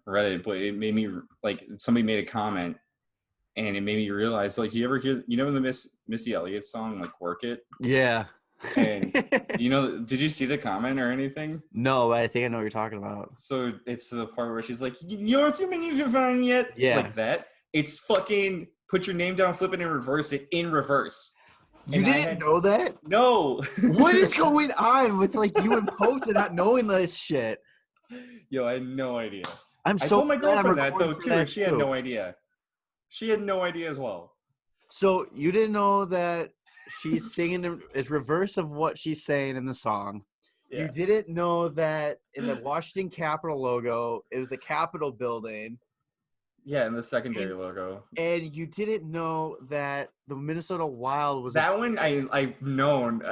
read it, but it made me like somebody made a comment, and it made me realize like you ever hear the Missy Elliott song like "Work It"? Yeah. And did you see the comment or anything? No, I think I know what you're talking about. So it's the part where she's like, "You're too many for fun yet." Yeah. Like that. It's fucking put your name down, flip it, and reverse it in reverse. You didn't know that? No. What is going on with like you and Post and not knowing this shit? Yo, I had no idea. I told my girlfriend that though too, and she had no idea. She had no idea as well. So you didn't know that she's singing is reverse of what she's saying in the song. Yeah. You didn't know that in the Washington Capitol logo, it was the Capitol building. Yeah, and the secondary logo. And you didn't know that the Minnesota Wild was that one. I've known.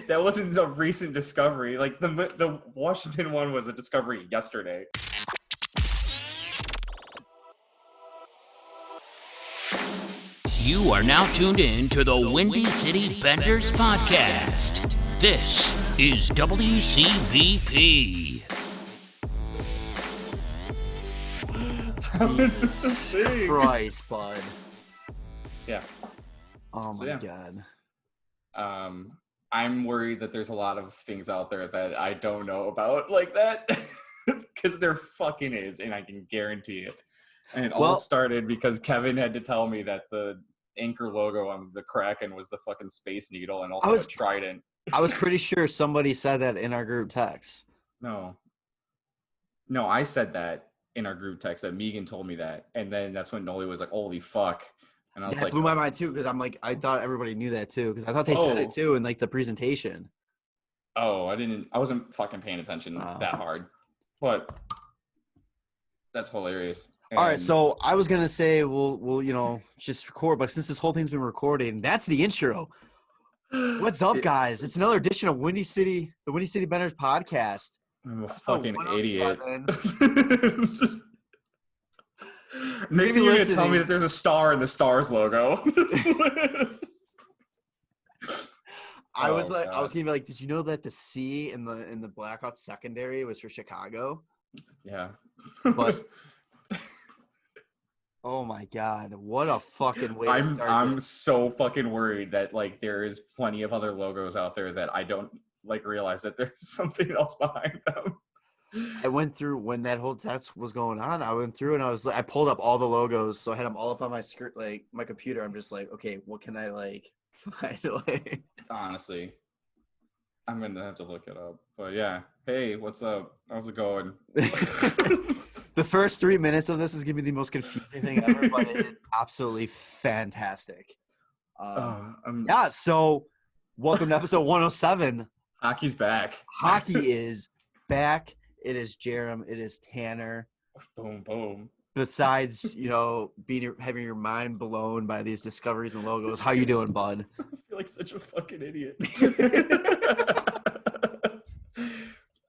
That wasn't a recent discovery. Like the Washington one was a discovery yesterday. You are now tuned in to the Windy City Benders podcast. This is WCBP. How is this a thing? Christ, bud. Yeah. Oh my God. I'm worried that there's a lot of things out there that I don't know about like that. Because there fucking is, and I can guarantee it. And it all started because Kevin had to tell me that the anchor logo on the Kraken was the fucking Space Needle and also a trident. I was pretty sure somebody said that in our group text. No, I said that in our group text that Megan told me that. And then that's when Nolly was like, holy fuck. And I was that blew my mind too, because I'm like, I thought everybody knew that too, because I thought they said it too in like the presentation. Oh, I wasn't fucking paying attention that hard. But that's hilarious. All right, so I was gonna say we'll just record, but since this whole thing's been recording, that's the intro. What's up, guys? It's another edition of the Windy City Benders podcast. I'm a fucking idiot. Next thing you're gonna tell me that there's a star in the Stars logo. I was gonna be like, did you know that the C in the Blackhawks secondary was for Chicago? Yeah, but. Oh my God! What a fucking way! I'm so fucking worried that like there is plenty of other logos out there that I don't like realize that there's something else behind them. I went through when that whole test was going on. I went through and I pulled up all the logos, so I had them all up on my skirt, like my computer. I'm just like, okay, what can I like find? Like, honestly, I'm gonna have to look it up. But yeah, hey, what's up? How's it going? The first 3 minutes of this is going to be the most confusing thing ever, but it is absolutely fantastic. So welcome to episode 107. Hockey's back. Hockey is back. It is Jarom. It is Tanner. Boom, boom. Besides, having your mind blown by these discoveries and logos, how you doing, bud? I feel like such a fucking idiot.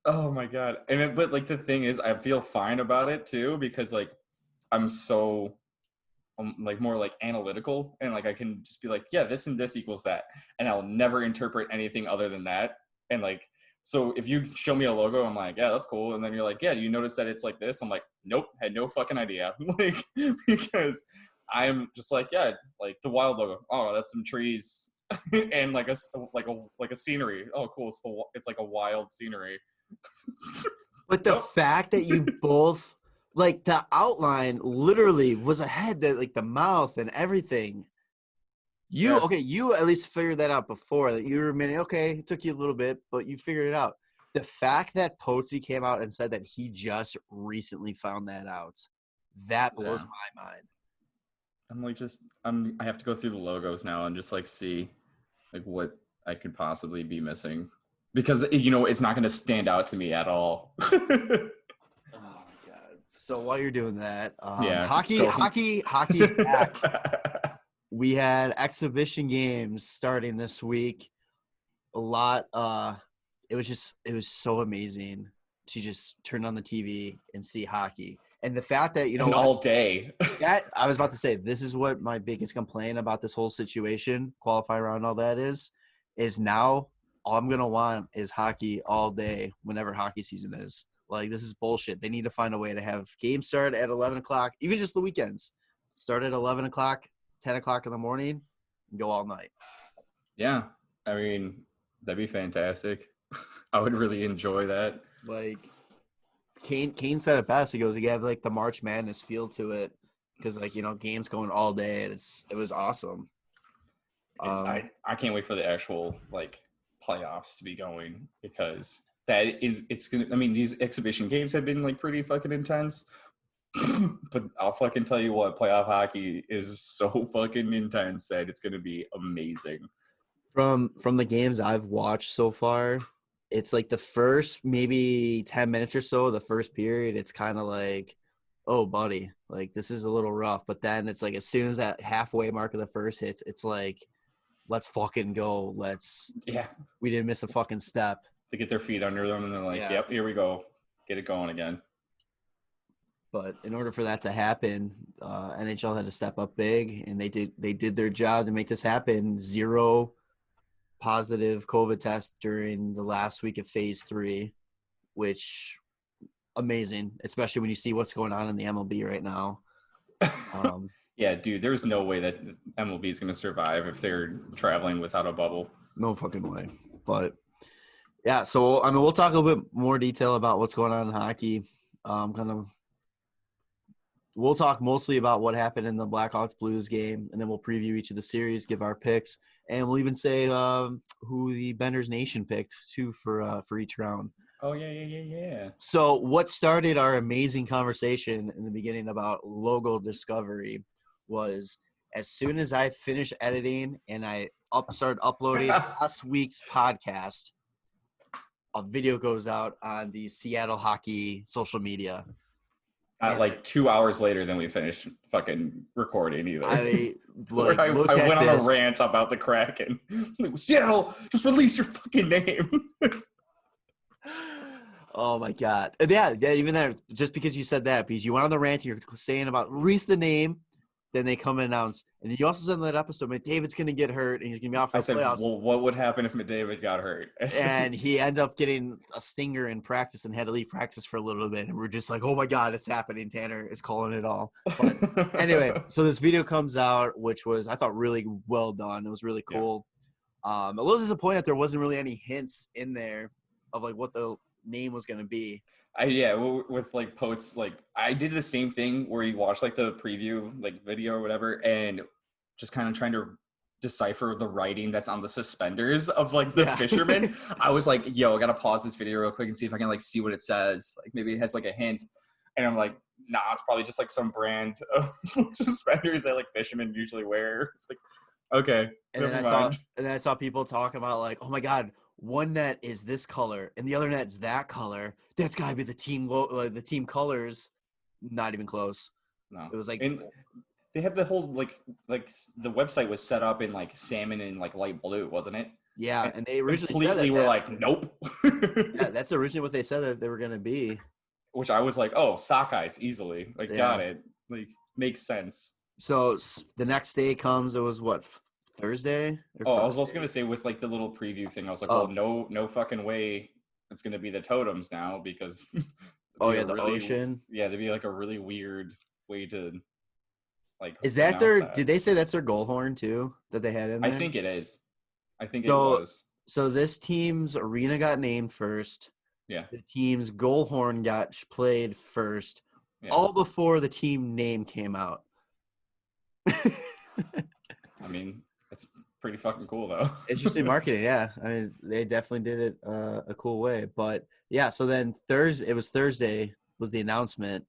Oh my God. But like the thing is, I feel fine about it too, because like I'm so like more like analytical, and like I can just be like, yeah, this and this equals that, and I'll never interpret anything other than that. And like, so if you show me a logo, I'm like, yeah, that's cool. And then you're like, yeah, do you notice that it's like this? I'm like, nope, had no fucking idea. Like, because I'm just like, yeah, like the Wild logo. Oh, that's some trees and like a scenery. Oh, cool. It's like a wild scenery. But the fact that you both like the outline literally was ahead, that like the mouth and everything. You at least figured that out before. That you were admitting, okay, it took you a little bit, but you figured it out. The fact that Potsy came out and said that he just recently found that out, that blows my mind. I'm like, I have to go through the logos now and just like see like what I could possibly be missing. Because, it's not going to stand out to me at all. Oh, my God. So while you're doing that, hockey is back. We had exhibition games starting this week. A lot. It was so amazing to just turn on the TV and see hockey. And the fact that, all day. That I was about to say, this is what my biggest complaint about this whole situation, qualifying around all that is now – all I'm going to want is hockey all day whenever hockey season is. Like, this is bullshit. They need to find a way to have games start at 11 o'clock, even just the weekends. Start at 11 o'clock, 10 o'clock in the morning, and go all night. Yeah. I mean, that'd be fantastic. I would really enjoy that. Like, Kane said it best. He goes, you have, like, the March Madness feel to it because, like, games going all day, and it was awesome. I can't wait for the actual, like, playoffs to be going because it's gonna. I mean, these exhibition games have been like pretty fucking intense, but I'll fucking tell you what, playoff hockey is so fucking intense that it's gonna be amazing. From the games I've watched so far, it's like the first maybe 10 minutes or so, the first period, it's kind of like, oh, buddy, like this is a little rough. But then it's like as soon as that halfway mark of the first hits, it's like, let's fucking go. We didn't miss a fucking step. To get their feet under them, and they're like, yep, here we go. Get it going again. But in order for that to happen, NHL had to step up big, and they did their job to make this happen. 0 positive COVID tests during the last week of Phase 3, which amazing, especially when you see what's going on in the MLB right now. Yeah, dude, there's no way that MLB is going to survive if they're traveling without a bubble. No fucking way. But yeah, so I mean, we'll talk a little bit more detail about what's going on in hockey. We'll talk mostly about what happened in the Blackhawks Blues game, and then we'll preview each of the series, give our picks, and we'll even say who the Benders Nation picked too for each round. Oh yeah. So what started our amazing conversation in the beginning about logo discovery was as soon as I finished editing and I started uploading last week's podcast, a video goes out on the Seattle hockey social media. Like 2 hours later than we finished fucking recording either. I went on a rant about the Kraken. Seattle, just release your fucking name. Oh my God. Yeah, even there, just because you said that, because you went on the rant, you're saying about release the name, then they come and announce. And then you also said in that episode, McDavid's going to get hurt and he's going to be out for the playoffs. Well, what would happen if McDavid got hurt? And he ended up getting a stinger in practice and had to leave practice for a little bit. And we're just like, oh my God, it's happening. Tanner is calling it all. But anyway, so this video comes out, which was, I thought, really well done. It was really cool. Yeah. A little disappointed that there wasn't really any hints in there of like what the name was going to be. With like Potes, like I did the same thing where you watch like the preview like video or whatever and just kind of trying to decipher the writing that's on the suspenders of like the fisherman. I was like, I gotta pause this video real quick and see if I can like see what it says, like maybe it has like a hint, and I'm like, nah, it's probably just like some brand of suspenders that like fishermen usually wear. It's like, okay. And then I saw people talking about like, oh my God, one net is this color and the other net's that color. That's gotta be the team the team colors. Not even close. No, it was like, and they had the whole like the website was set up in like salmon and like light blue, wasn't it? Yeah, and they originally said were like, nope. Yeah, that's originally what they said that they were gonna be. Which I was like, oh, sockeyes easily. Like, got it. Like, makes sense. So the next day comes. It was what, Thursday? I was also gonna say with like the little preview thing, I was like, well, no fucking way it's gonna be the totems now because the ocean. Yeah, there'd be like a really weird way to like. Is that did they say that's their goal horn too that they had in there? I think it is. I think it was. So this team's arena got named first. Yeah. The team's goal horn got played first, all before the team name came out. I mean, it's pretty fucking cool though. Interesting marketing, yeah. I mean, they definitely did it a cool way. But yeah, so then Thursday was the announcement.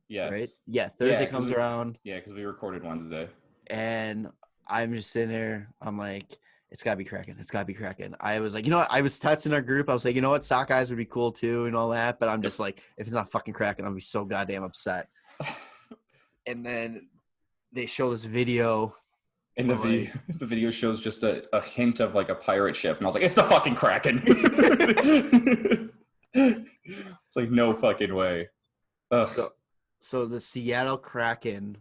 Yes. Right? Yeah, Thursday comes around. Yeah, because we recorded Wednesday. And I'm just sitting there. I'm like, it's got to be Kraken. It's got to be Kraken. I was like, I was texting our group. I was like, you know what? Sockeyes would be cool too and all that. But I'm just like, if it's not fucking Kraken, I'll be so goddamn upset. And then they show this video. And the video shows just a hint of like a pirate ship. And I was like, it's the fucking Kraken. It's like, no fucking way. So the Seattle Kraken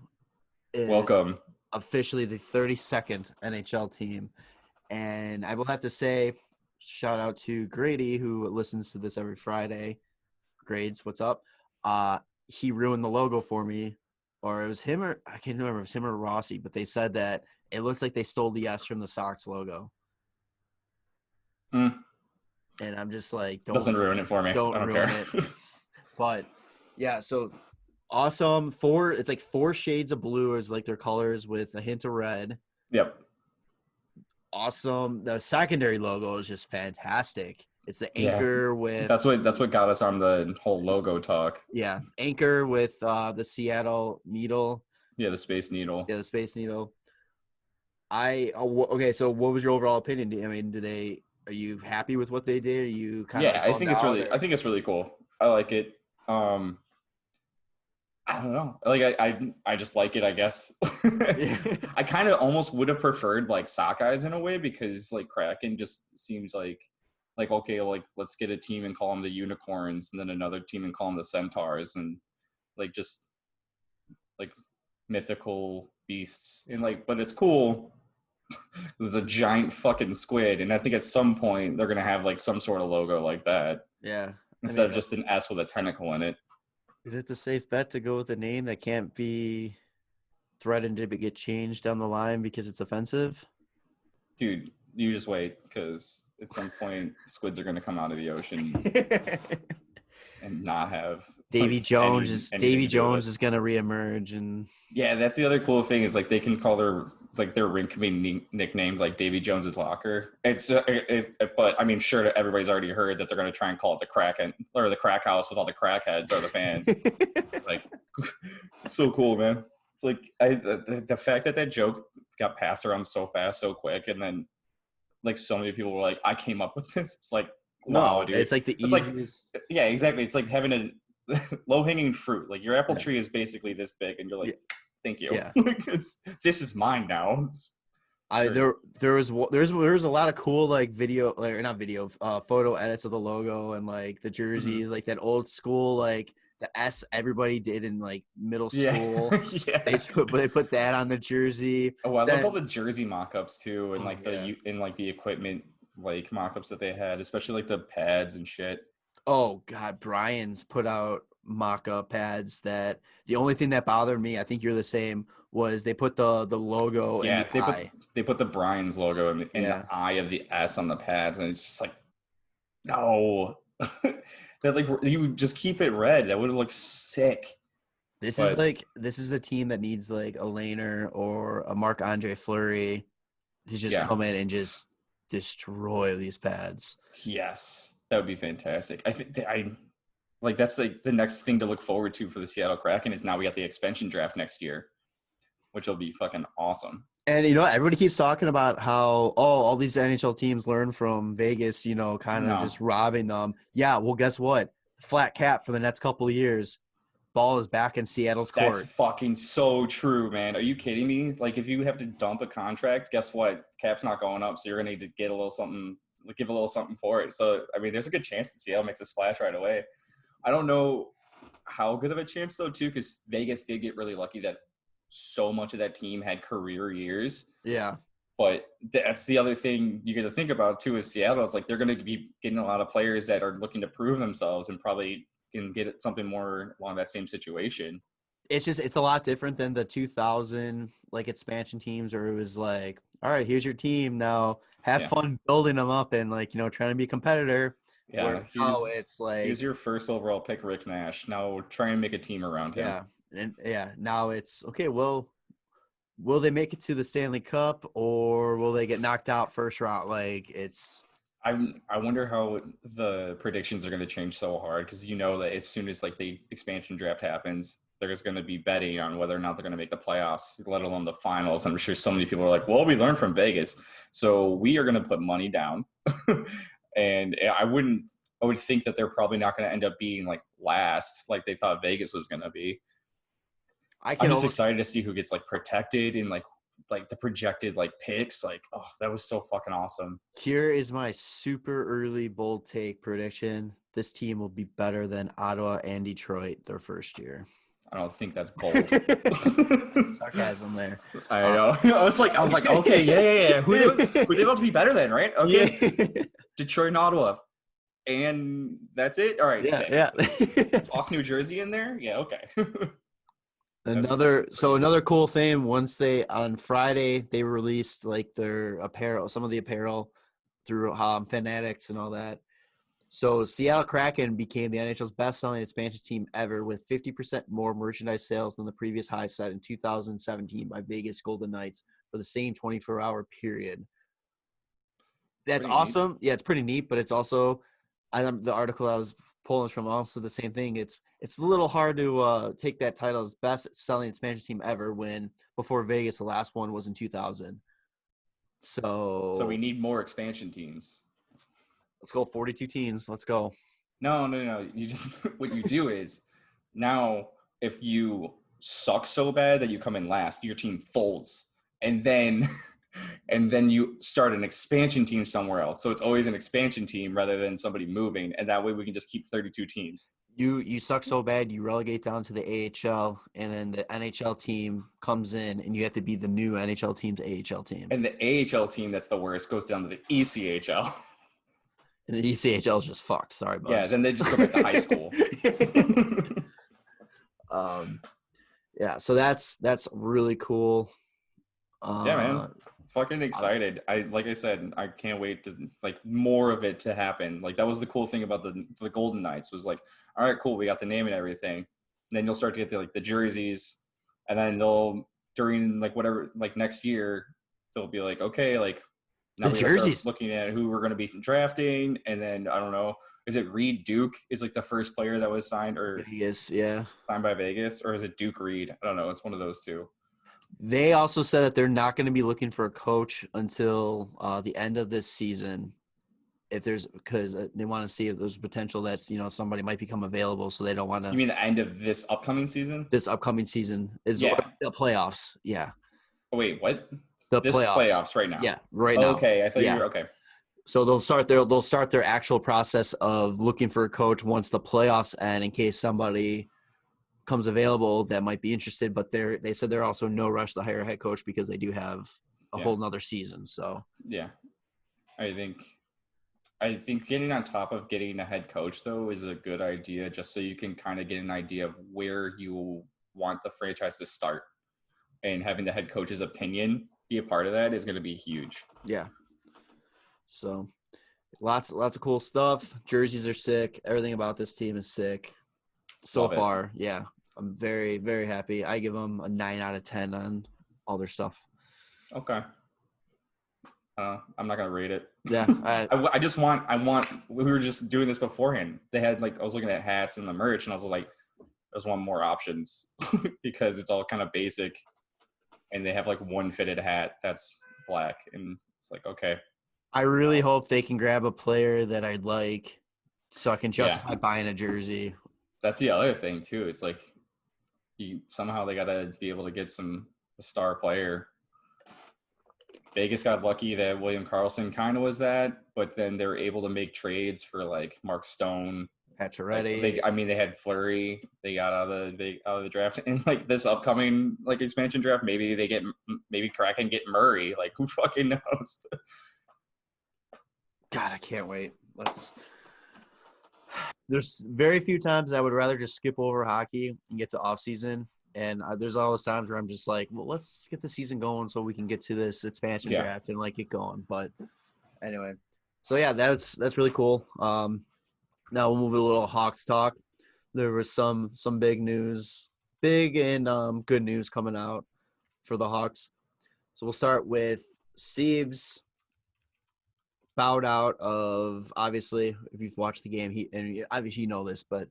is welcome. Officially the 32nd NHL team. And I will have to say, shout out to Grady, who listens to this every Friday. Grades, what's up? He ruined the logo for me, or it was him, or I can't remember if it was him or Rossi, but they said that it looks like they stole the S from the Sox logo. Mm. And I'm just like, Doesn't ruin it for me. I don't ruin care. it. But yeah, so awesome. It's like 4 shades of blue is like their colors with a hint of red. Yep. Awesome. The secondary logo is just fantastic. It's the anchor with that's what got us on the whole logo talk. Yeah, anchor with the Seattle needle. Yeah, the Space Needle. Yeah, the Space Needle. Okay, so what was your overall opinion? I mean, are you happy with what they did? Are you kind of I think it's really cool. I like it. I don't know. Like I just like it, I guess. I kind of almost would have preferred like Sockeyes in a way, because like Kraken just seems like okay, like let's get a team and call them the Unicorns, and then another team and call them the Centaurs, and like just like mythical beasts, and like, but it's cool. There's a giant fucking squid, and I think at some point they're gonna have like some sort of logo like that. Yeah. Instead of just an S with a tentacle in it. Is it the safe bet to go with a name that can't be threatened to get changed down the line because it's offensive? Dude, you just wait, because at some point squids are gonna come out of the ocean and not have Davy Jones is gonna reemerge, and yeah, that's the other cool thing is like they can call their rink can be nicknamed like Davy Jones's locker. But I mean, sure, everybody's already heard that they're gonna try and call it the Kraken or the Crack House with all the crackheads or the fans. Like, so cool, man. It's like the fact that joke got passed around so fast, so quick, and then like so many people were like, "I came up with this." It's like, wow, dude. It's like the easiest. Like, yeah, exactly. It's like having a low-hanging fruit. Like your apple tree is basically this big, and you're like, "Thank you." Yeah. Like this is mine now. There was a lot of cool like video, like not video, photo edits of the logo and like the jerseys, like that old school like the S everybody did in like middle school. Yeah. They put that on the jersey. Oh, I love all the jersey mock-ups too, and like the equipment like mock-ups that they had, especially like the pads and shit. Oh God, Brian's put out mock-up pads that the only thing that bothered me, I think you're the same, was they put the logo in the eye. They put the Brian's logo in the eye of the S on the pads, and it's just like, no. That like you just keep it red. That would have looked sick. This is the team that needs like a Laner or a Marc-Andre Fleury to just come in and just destroy these pads. Yes, that would be fantastic. I think that's like the next thing to look forward to for the Seattle Kraken is now we got the expansion draft next year, which will be fucking awesome. And, everybody keeps talking about how, all these NHL teams learn from Vegas, kind of just robbing them. Yeah, well, guess what? Flat cap for the next couple of years. Ball is back in Seattle's court. That's fucking so true, man. Are you kidding me? Like, if you have to dump a contract, guess what? Cap's not going up, so you're going to need to get a little something, give a little something for it. So, I mean, there's a good chance that Seattle makes a splash right away. I don't know how good of a chance, though, too, because Vegas did get really lucky that so much of that team had career years. Yeah. But that's the other thing you got to think about, too, is Seattle. It's like they're going to be getting a lot of players that are looking to prove themselves and probably can get something more along that same situation. It's a lot different than the 2000 like expansion teams where it was like, all right, here's your team. Now have fun building them up and like, trying to be a competitor. Yeah. It's like, here's your first overall pick, Rick Nash. Now try and make a team around him. Yeah. And now it's okay. Well, will they make it to the Stanley Cup or will they get knocked out first round? Like I wonder how the predictions are going to change so hard because that as soon as like the expansion draft happens, there's going to be betting on whether or not they're going to make the playoffs, let alone the finals. I'm sure so many people are like, well, we learned from Vegas, so we are going to put money down. And I would think that they're probably not going to end up being like last, like they thought Vegas was going to be. I'm just excited to see who gets like protected and like the projected like picks. Like, oh, that was so fucking awesome. Here is my super early bold take prediction. This team will be better than Ottawa and Detroit their first year. I don't think that's bold. Sarcasm there. I know. I was like, okay, yeah. Who they about to be better than, right? Okay. Yeah. Detroit and Ottawa. and that's it. All right, Yeah, sick. yeah. Toss New Jersey in there. Yeah, okay. Another cool thing, on Friday they released like their apparel, some of the apparel through Fanatics and all that. So Seattle Kraken became the NHL's best-selling expansion team ever, with 50% more merchandise sales than the previous high set in 2017 by Vegas Golden Knights for the same 24-hour period. That's Pretty neat. awesome. Yeah, it's pretty neat, but it's also, the article I was pulling from also the same thing. It's a little hard to take that title as best-selling expansion team ever when before Vegas, the last one was in 2000. So we need more expansion teams. Let's go 42 teams. Let's go. No. You just what you do is now if you suck so bad that you come in last, your team folds, and then you start an expansion team somewhere else. So it's always an expansion team rather than somebody moving, and that way we can just keep 32 teams. You suck so bad, you relegate down to the AHL, and then the NHL team comes in, and you have to be the new NHL team's AHL team. And the AHL team that's the worst goes down to the ECHL. And the ECHL is just fucked. Sorry, Bugs. Yeah, then they just go back to high school. Yeah, so that's really cool. Yeah, man. Fucking excited. Like I said, I can't wait to more of it to happen. Like that was the cool thing about the Golden Knights was like, all right, cool, we got the name and everything. And then you'll start to get the jerseys, and then they'll during whatever next year they'll be like, okay, now the we jerseys. start looking at who we're going to be drafting, and then I don't know, is it Reed Duke is the first player that was signed or Vegas, yeah, signed by Vegas, or is it Duke Reed? I don't know. It's one of those two. They also said that they're not going to be looking for a coach until the end of this season, because they want to see if there's potential that somebody might become available, so they don't want to. You mean the end of this upcoming season? This upcoming season is the playoffs. Yeah. Oh, wait, what? The this playoffs right now. Yeah, right now. Okay, I thought you were okay. So they'll start their actual process of looking for a coach once the playoffs end, in case somebody comes available that might be interested. But they said they're also no rush to hire a head coach because they do have a whole nother season. So yeah, I think getting on top of getting a head coach though is a good idea, just so you can kind of get an idea of where you want the franchise to start, and having the head coach's opinion be a part of that is going to be huge. Yeah. So lots of cool stuff. Jerseys are sick. Everything about this team is sick so far. Yeah. I'm very, very happy. I give them a 9 out of 10 on all their stuff. Okay. I'm not gonna rate it. Yeah. I just want. We were just doing this beforehand. They had I was looking at hats and the merch, and I was like, I just want more options because it's all kind of basic, and they have one fitted hat that's black, and it's okay. I really hope they can grab a player that I'd like, so I can justify buying a jersey. That's the other thing too. It's somehow they gotta be able to get a star player. Vegas got lucky that William Karlsson kind of was that, but then they were able to make trades for Mark Stone, Pacioretty. They had Fleury. They got out of the draft, and this upcoming expansion draft, maybe Kraken get Murray. Who fucking knows? God, I can't wait. There's very few times I would rather just skip over hockey and get to off season. And there's always times where I'm just well, let's get the season going so we can get to this expansion draft and get going. But anyway, so yeah, that's really cool. Now we'll move to a little Hawks talk. There was some big news, big and good news coming out for the Hawks. So we'll start with Seabs bowed out of, obviously, if you've watched the game, and obviously you know this, but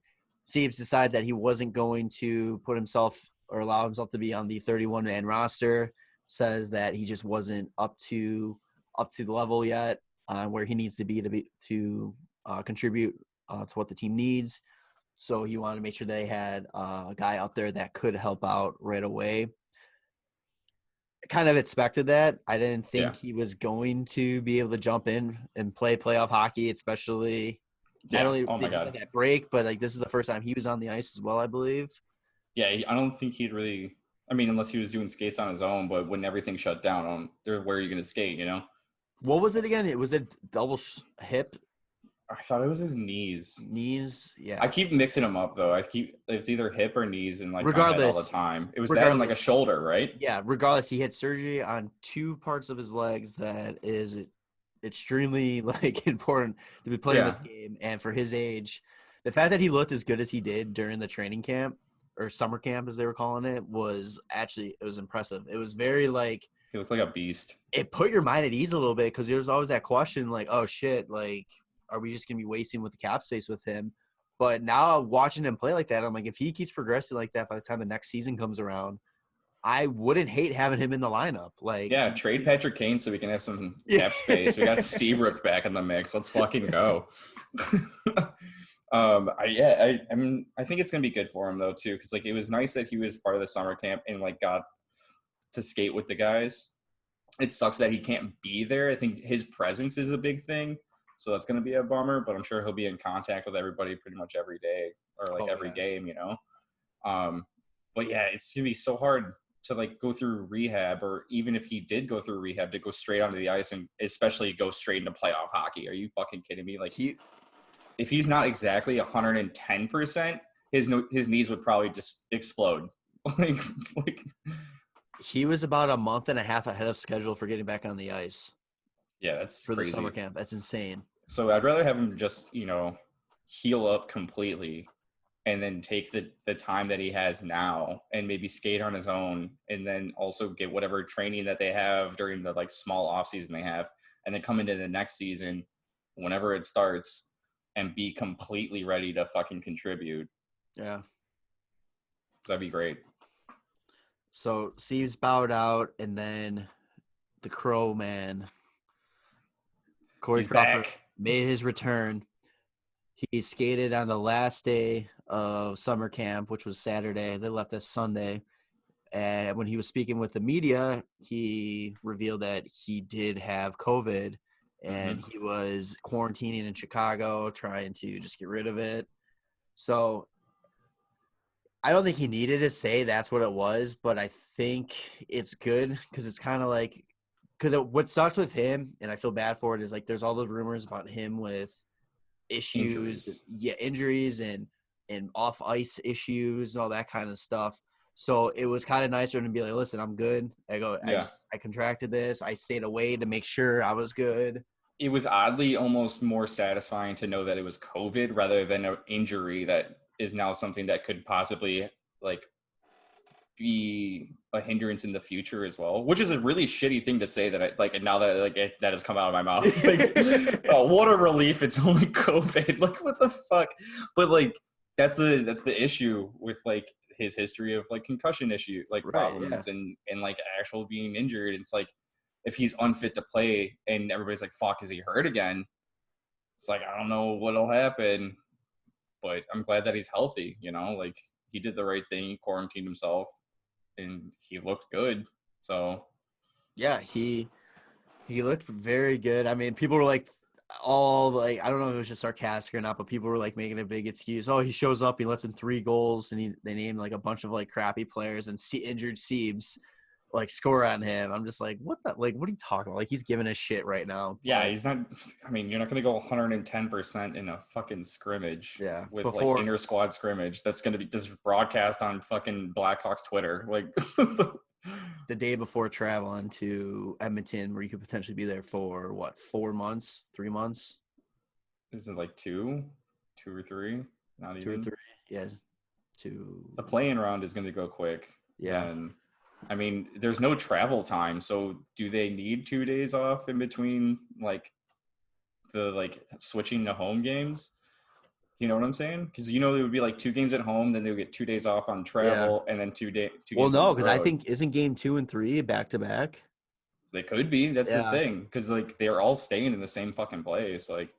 Seabs decided that he wasn't going to put himself or allow himself to be on the 31-man roster. Says that he just wasn't up to the level yet where he needs to be to contribute to what the team needs. So he wanted to make sure they had a guy out there that could help out right away. Kind of expected that. I didn't think he was going to be able to jump in and play playoff hockey, especially. Not only did he have that break, but this is the first time he was on the ice as well, I believe. Yeah, I don't think he'd really. I mean, unless he was doing skates on his own, but when everything shut down, where are you going to skate? What was it again? Was it double hip? I thought it was his knees. Knees, yeah. I keep mixing them up though. It's either hip or knees in like my head all the Regardless, time. It was that and like a shoulder, right? Yeah, regardless, he had surgery on 2 parts of his legs that is extremely like important to be playing this game. And for his age, the fact that he looked as good as he did during the training camp or summer camp as they were calling it was impressive. It was very like he looked like a beast. It put your mind at ease a little bit because there's always that question like, oh shit, like are we just gonna be wasting with the cap space with him? But now watching him play like that, I'm like, if he keeps progressing like that by the time the next season comes around, I wouldn't hate having him in the lineup. Like, yeah, trade Patrick Kane so we can have some cap space. We got Seabrook back in the mix. Let's fucking go. I think it's gonna be good for him though too, because like it was nice that he was part of the summer camp and like got to skate with the guys. It sucks that he can't be there. I think his presence is a big thing, so that's gonna be a bummer. But I'm sure he'll be in contact with everybody pretty much every day or like every game, you know. But yeah, it's gonna be so hard to like go through rehab, or even if he did go through rehab, to go straight onto the ice and especially go straight into playoff hockey. Are you fucking kidding me? Like if he's not exactly 110%, his knees would probably just explode. like he was about a month and a half ahead of schedule for getting back on the ice. Yeah, that's for crazy. The summer camp. That's insane. So I'd rather have him just, heal up completely and then take the time that he has now and maybe skate on his own, and then also get whatever training that they have during the like small off season they have, and then come into the next season whenever it starts and be completely ready to fucking contribute. Yeah. That'd be great. So Seabs bowed out, and then the Crow man, Corey Crawford, made his return. He skated on the last day of summer camp, which was Saturday. They left this Sunday. And when he was speaking with the media, he revealed that he did have COVID, and he was quarantining in Chicago, trying to just get rid of it. So I don't think he needed to say that's what it was, but I think it's good because it's kind of like – because what sucks with him, and I feel bad for it, is like there's all the rumors about him with issues, injuries and off ice issues and all that kind of stuff. So it was kind of nice for him to be like, listen, I'm good. I contracted this. I stayed away to make sure I was good. It was oddly almost more satisfying to know that it was COVID rather than an injury that is now something that could possibly like be a hindrance in the future as well, which is a really shitty thing to say that I like now that that has come out of my mouth. Like, oh, what a relief. It's only COVID. Like, what the fuck? But like, that's the issue with like his history of like concussion issue, like problems and like actual being injured. It's like, if he's unfit to play and everybody's like, fuck, is he hurt again? It's like, I don't know what'll happen, but I'm glad that he's healthy. Like he did the right thing. He quarantined himself and he looked good. So yeah, he looked very good. I mean, people were like, I don't know if it was just sarcastic or not, but people were like making a big excuse. Oh, he shows up, he lets in 3 goals, and they named like a bunch of like crappy players, and injured Seabs like score on him. I'm just like, what are you talking about? Like, he's giving a shit right now. Yeah, he's not. I mean, you're not going to go 110% in a fucking scrimmage. Yeah, with like inter squad scrimmage. That's going to be just broadcast on fucking Blackhawks Twitter. Like the day before traveling to Edmonton, where you could potentially be there for what, 4 months, 3 months? Is it like 2 or 3? Not even 2 or 3. Yeah, 2. The play-in round is going to go quick. Yeah. And I mean, there's no travel time, so do they need 2 days off in between, like, the, like, switching to home games? You know what I'm saying? Because, it would be, like, 2 games at home, then they would get 2 days off on travel, and then 2 games Well, no, because I think, isn't game 2 and 3 back-to-back? They could be. That's the thing. Because, like, they're all staying in the same fucking place. Like,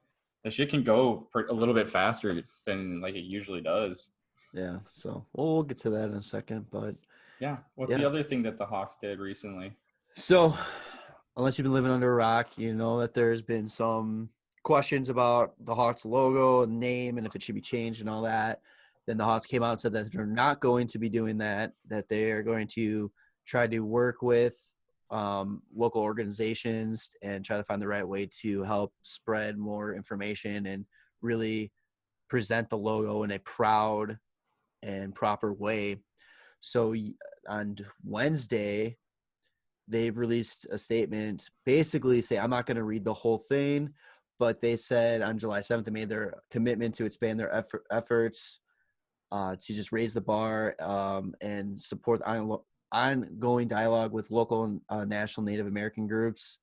the shit can go a little bit faster than, like, it usually does. Yeah, so we'll get to that in a second, but – yeah. What's the other thing that the Hawks did recently? So, unless you've been living under a rock, you know that there's been some questions about the Hawks logo and name and if it should be changed and all that. Then the Hawks came out and said that they're not going to be doing that they are going to try to work with local organizations and try to find the right way to help spread more information and really present the logo in a proud and proper way. So on Wednesday, they released a statement basically saying, I'm not going to read the whole thing, but they said on July 7th, they made their commitment to expand their efforts to just raise the bar and support ongoing dialogue with local and national Native American groups.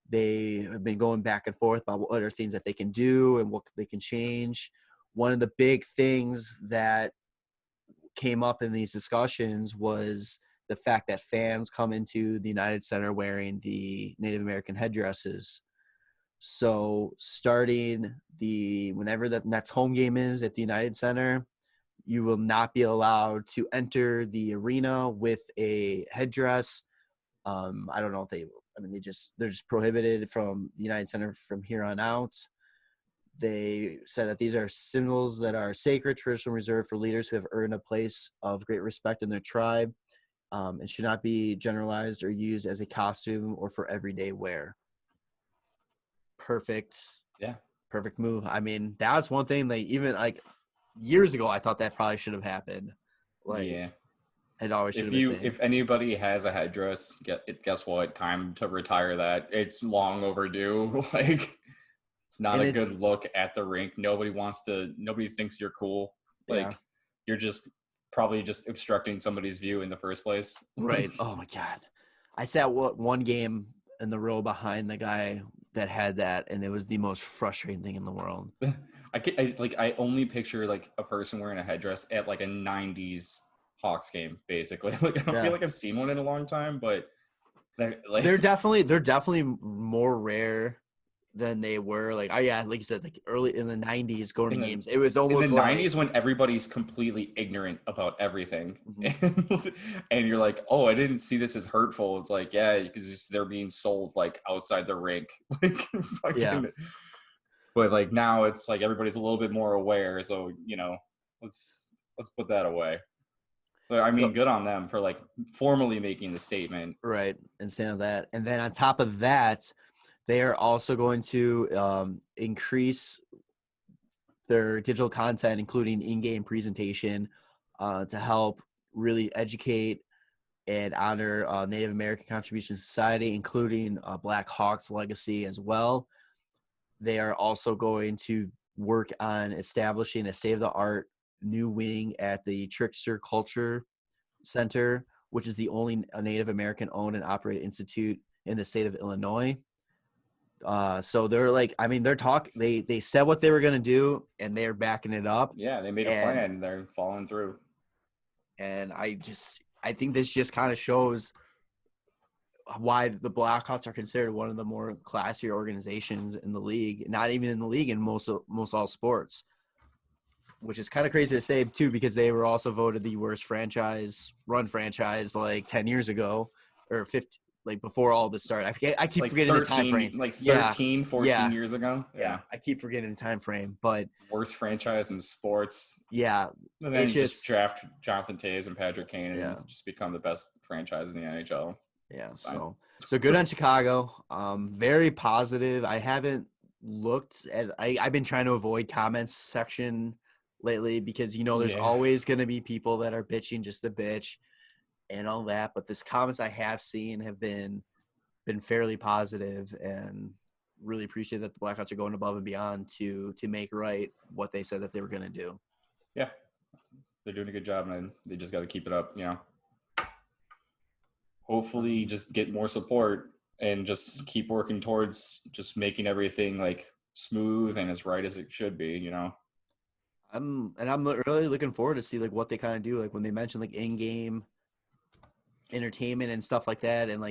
They have been going back and forth about what are things that they can do and what they can change. One of the big things that came up in these discussions was the fact that fans come into the United Center wearing the Native American headdresses. So starting whenever the next home game is at the United Center, you will not be allowed to enter the arena with a headdress. I don't know if they're just prohibited from the United Center from here on out. They said that these are symbols that are sacred, traditional, reserved for leaders who have earned a place of great respect in their tribe, and should not be generalized or used as a costume or for everyday wear. Perfect. Yeah. Perfect move. I mean, that's one thing even years ago, I thought that probably should have happened. Yeah. It always should have been. If anybody has a headdress, guess what? Time to retire that. It's long overdue. It's not a good look at the rink. Nobody thinks you're cool. You're just probably just obstructing somebody's view in the first place. Right. Oh my God. I sat one game in the row behind the guy that had that, and it was the most frustrating thing in the world. I only picture a person wearing a headdress at a 90s Hawks game, basically. I don't feel like I've seen one in a long time, but they're definitely more rare than they were. Like you said, early in the 90s going to games, it was almost in the 90s when everybody's completely ignorant about everything. Mm-hmm. and you're like, oh, I didn't see this as hurtful. It's because they're being sold outside the rink. But now it's everybody's a little bit more aware, so let's put that away. So I mean, good on them for formally making the statement. Right. Instead of that. And then on top of that, they are also going to increase their digital content, including in-game presentation, to help really educate and honor Native American Contribution Society, including Black Hawks legacy as well. They are also going to work on establishing a state-of-the-art new wing at the Trickster Culture Center, which is the only Native American owned and operated institute in the state of Illinois. So they're they said what they were going to do, and they're backing it up. Yeah, they made a plan. They're following through. And I think this just kind of shows why the Blackhawks are considered one of the more classier organizations in the league, not even in the league, in most all sports, which is kind of crazy to say too, because they were also voted the worst franchise 10 years ago or 15, before all this started. I keep forgetting 13, the time frame. 14 years ago. Yeah. I keep forgetting the time frame, but worst franchise in sports. Yeah. And then just draft Jonathan Toews and Patrick Kane and just become the best franchise in the NHL. Yeah. So good on Chicago. Very positive. I haven't looked at, I've been trying to avoid comments section lately because, there's always going to be people that are bitching just the bitch and all that. But this comments I have seen have been fairly positive, and really appreciate that the Blackhawks are going above and beyond to make right what they said that they were going to do. Yeah. They're doing a good job, and they just got to keep it up, Hopefully just get more support and just keep working towards just making everything smooth and as right as it should be, I'm really looking forward to see what they kind of do, when they mention in-game entertainment and stuff like that, and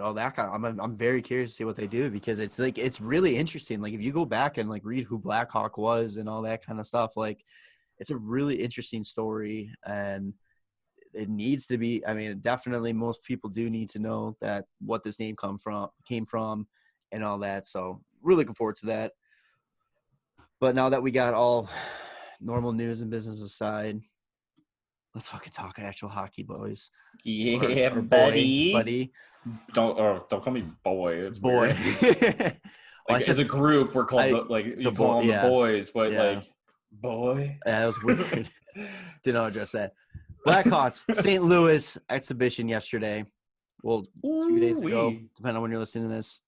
all that kind of, I'm very curious to see what they do, because it's it's really interesting. If you go back and read who Blackhawk was and all that kind of stuff, it's a really interesting story, and it needs to be. I mean, definitely most people do need to know that what this name came from and all that. So really looking forward to that. But now that we got all normal news and business aside, let's fucking talk actual hockey, boys. Yeah, or buddy. Buddy. Don't call me boy. It's boy. Well, Like as a group, we're called you call them the boys, but like boy. That was weird. Did not address that. Blackhawks St. Louis exhibition yesterday. Well, 2 days ago, depending on when you're listening to this.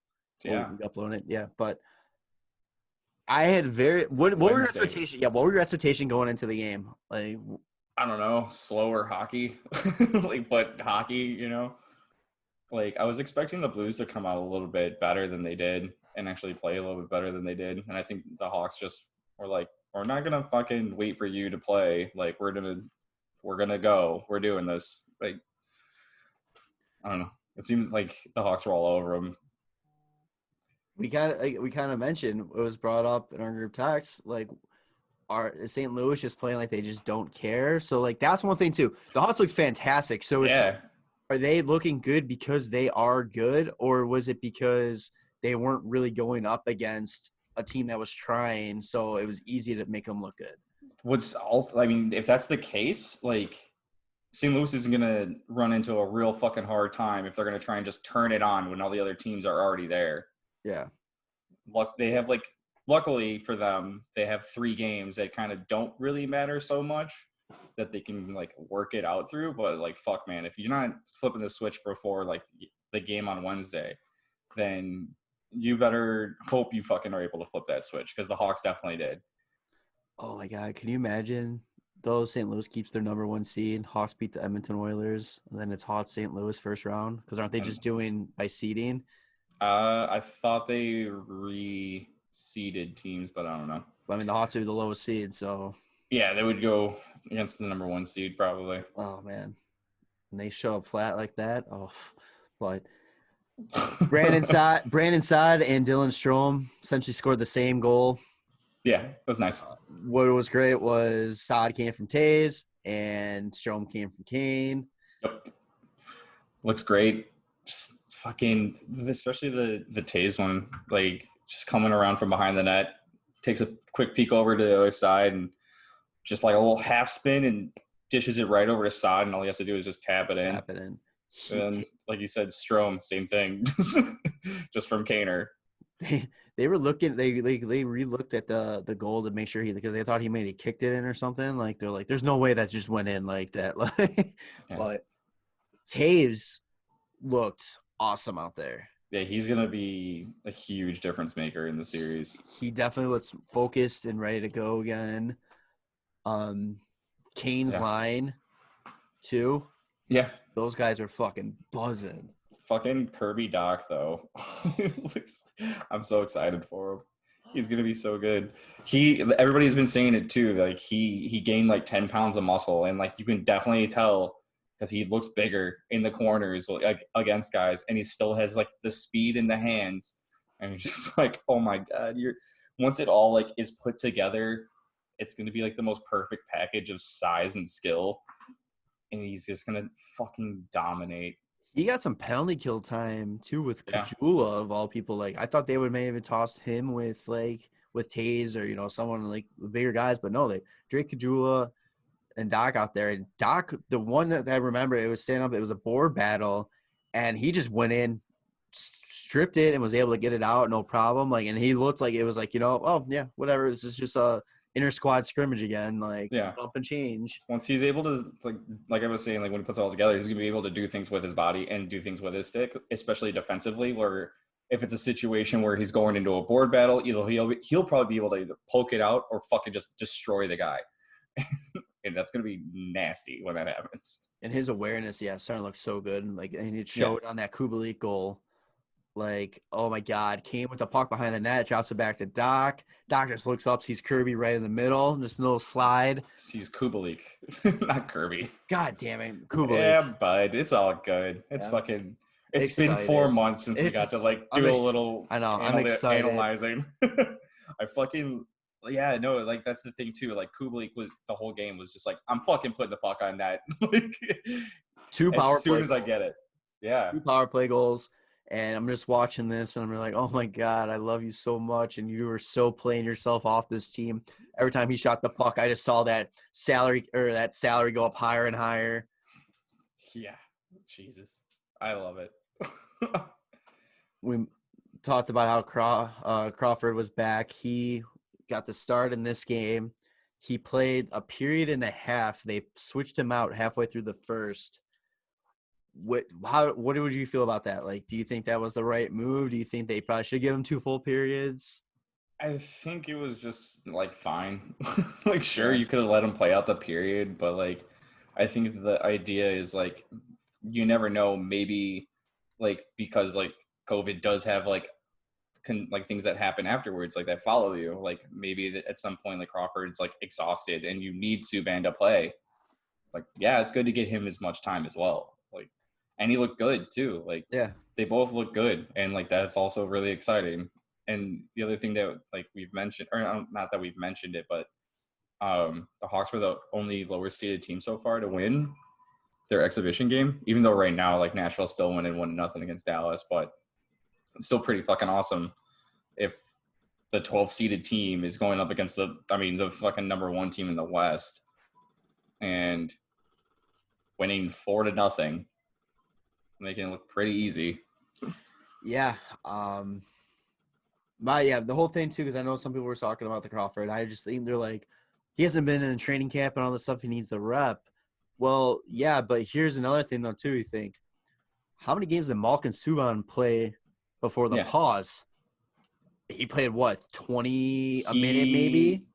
Yeah, we'll upload it. Yeah, but I had what were your expectations? Yeah, what were your expectations going into the game? Like, I don't know, slower hockey, but hockey, Like I was expecting the Blues to come out a little bit better than they did and actually play a little bit better than they did. And I think the Hawks just were like, we're not gonna fucking wait for you to play. Like we're gonna go. We're doing this. Like I don't know. It seems like the Hawks were all over them. We kind of mentioned, it was brought up in our group text, like, is St. Louis just playing like they just don't care? So like that's one thing too. The Hawks look fantastic. So it's are they looking good because they are good, or was it because they weren't really going up against a team that was trying, so it was easy to make them look good? What's also, I mean, if that's the case, like St. Louis isn't gonna run into a real fucking hard time if they're gonna try and just turn it on when all the other teams are already there. Yeah. They have luckily for them, they have 3 games that kind of don't really matter so much that they can like work it out through. But like, fuck, man, if you're not flipping the switch before like the game on Wednesday, then you better hope you fucking are able to flip that switch, because the Hawks definitely did. Oh my God, can you imagine though? St. Louis keeps their number 1 seed. Hawks beat the Edmonton Oilers, and then it's Hawks St. Louis first round, because aren't they just doing by seeding? I thought they reseeded teams, but I don't know. I mean, the Hawks are the lowest seed, so yeah, they would go against the number 1 seed probably. Oh man, and they show up flat like that. Oh, but Brandon Saad and Dylan Strome essentially scored the same goal. Yeah, it was nice. What was great was Saad came from Taves and Strome came from Kane. Yep, looks great. Just fucking, especially the Taves one, like just coming around from behind the net, takes a quick peek over to the other side and just like a little half spin and dishes it right over to Saad, and all he has to do is just tap it in. And like you said, Strome, same thing, just from Kaner. They were looking. They re-looked at the goal to make sure because they thought he maybe kicked it in or something. Like they're like, there's no way that just went in like that. But Taves looked awesome out there. Yeah, he's gonna be a huge difference maker in the series. He definitely looks focused and ready to go again. Kane's line too. Yeah, those guys are fucking buzzing. Fucking Kirby Doc though. I'm so excited for him. He's gonna be so good. Everybody's been saying it too. Like he gained like 10 pounds of muscle, and like you can definitely tell because he looks bigger in the corners like against guys, and he still has like the speed in the hands. And you're just like, oh my God, once it all like is put together, it's gonna be like the most perfect package of size and skill. And he's just gonna fucking dominate. He got some penalty kill time too with Kajula of all people. Like I thought they would maybe have tossed him with Taze or someone like the bigger guys, but no, Drake Kajula and Doc out there. And Doc, the one that I remember, it was stand up. It was a board battle, and he just went in, stripped it, and was able to get it out, no problem. Like, and he looked like it was like oh yeah, whatever. This is just a inter squad scrimmage again, bump and change. Once he's able to like I was saying, like when he puts it all together, he's gonna be able to do things with his body and do things with his stick, especially defensively. Where if it's a situation where he's going into a board battle, either he'll probably be able to either poke it out or fucking just destroy the guy. And that's gonna be nasty when that happens. And his awareness, starting to look so good. And it showed on that Kubalik goal. Like, oh my God, came with the puck behind the net, drops it back to Doc. Doc just looks up, sees Kirby right in the middle, just a little slide. Sees Kubalik, not Kirby. God damn it, Kubalik. Yeah, bud, it's all good. It's fucking. It's excited. Been 4 months since we got to do a little. I know. I'm excited. Analyzing. I fucking. Yeah, no, like that's the thing too. Like Kubalik was the whole game was just like, I'm fucking putting the puck on net. Two power play. As soon as I get it. Yeah. 2 power play goals. And I'm just watching this, and I'm like, oh, my God, I love you so much, and you were so playing yourself off this team. Every time he shot the puck, I just saw that salary go up higher and higher. Yeah. Jesus. I love it. We talked about how Crawford was back. He got the start in this game. He played a period and a half. They switched him out halfway through the first. What would you feel about that? Like, do you think that was the right move? Do you think they probably should give him 2 full periods? I think it was just like fine. Like, sure, Yeah. you could have let him play out the period, but like, I think the idea is like, you never know. Maybe like because like COVID does have like like things that happen afterwards, like that follow you. Like maybe that at some point, like Crawford's like exhausted, and you need Subban to play. Like, yeah, it's good to get him as much time as well. Like, and he looked good too. Like, Yeah. they both look good, and like that's also really exciting. And the other thing that like we've mentioned, or not that we've mentioned it, but the Hawks were the only lower seeded team so far to win their exhibition game, even though right now like Nashville's still winning 1-0 against Dallas, but it's still pretty fucking awesome if the 12th seeded team is going up against the fucking number 1 team in the West and winning 4-0, making it look pretty easy. Yeah. The whole thing too, because I know some people were talking about the Crawford. I just think they're like, he hasn't been in a training camp and all this stuff. He needs the rep. Well, yeah, but here's another thing though too. You think, how many games did Malkin Subban play before the pause? He played what, 20 a minute maybe?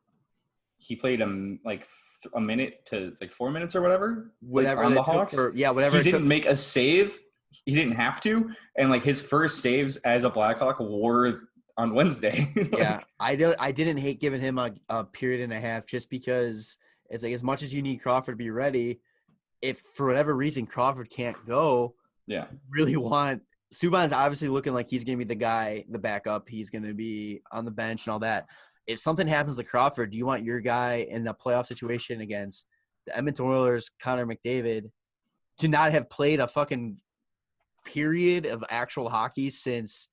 He played like a minute to like 4 minutes or whatever. Whatever like, on the took Hawks. whatever. He didn't make a save. He didn't have to, and like his first saves as a Blackhawk were on Wednesday. Yeah, I didn't hate giving him a period and a half just because it's like as much as you need Crawford to be ready, if for whatever reason Crawford can't go, yeah, really want Subban's obviously looking like he's gonna be the guy, the backup. He's gonna be on the bench and all that. If something happens to Crawford, do you want your guy in a playoff situation against the Edmonton Oilers, Connor McDavid, to not have played a fucking period of actual hockey since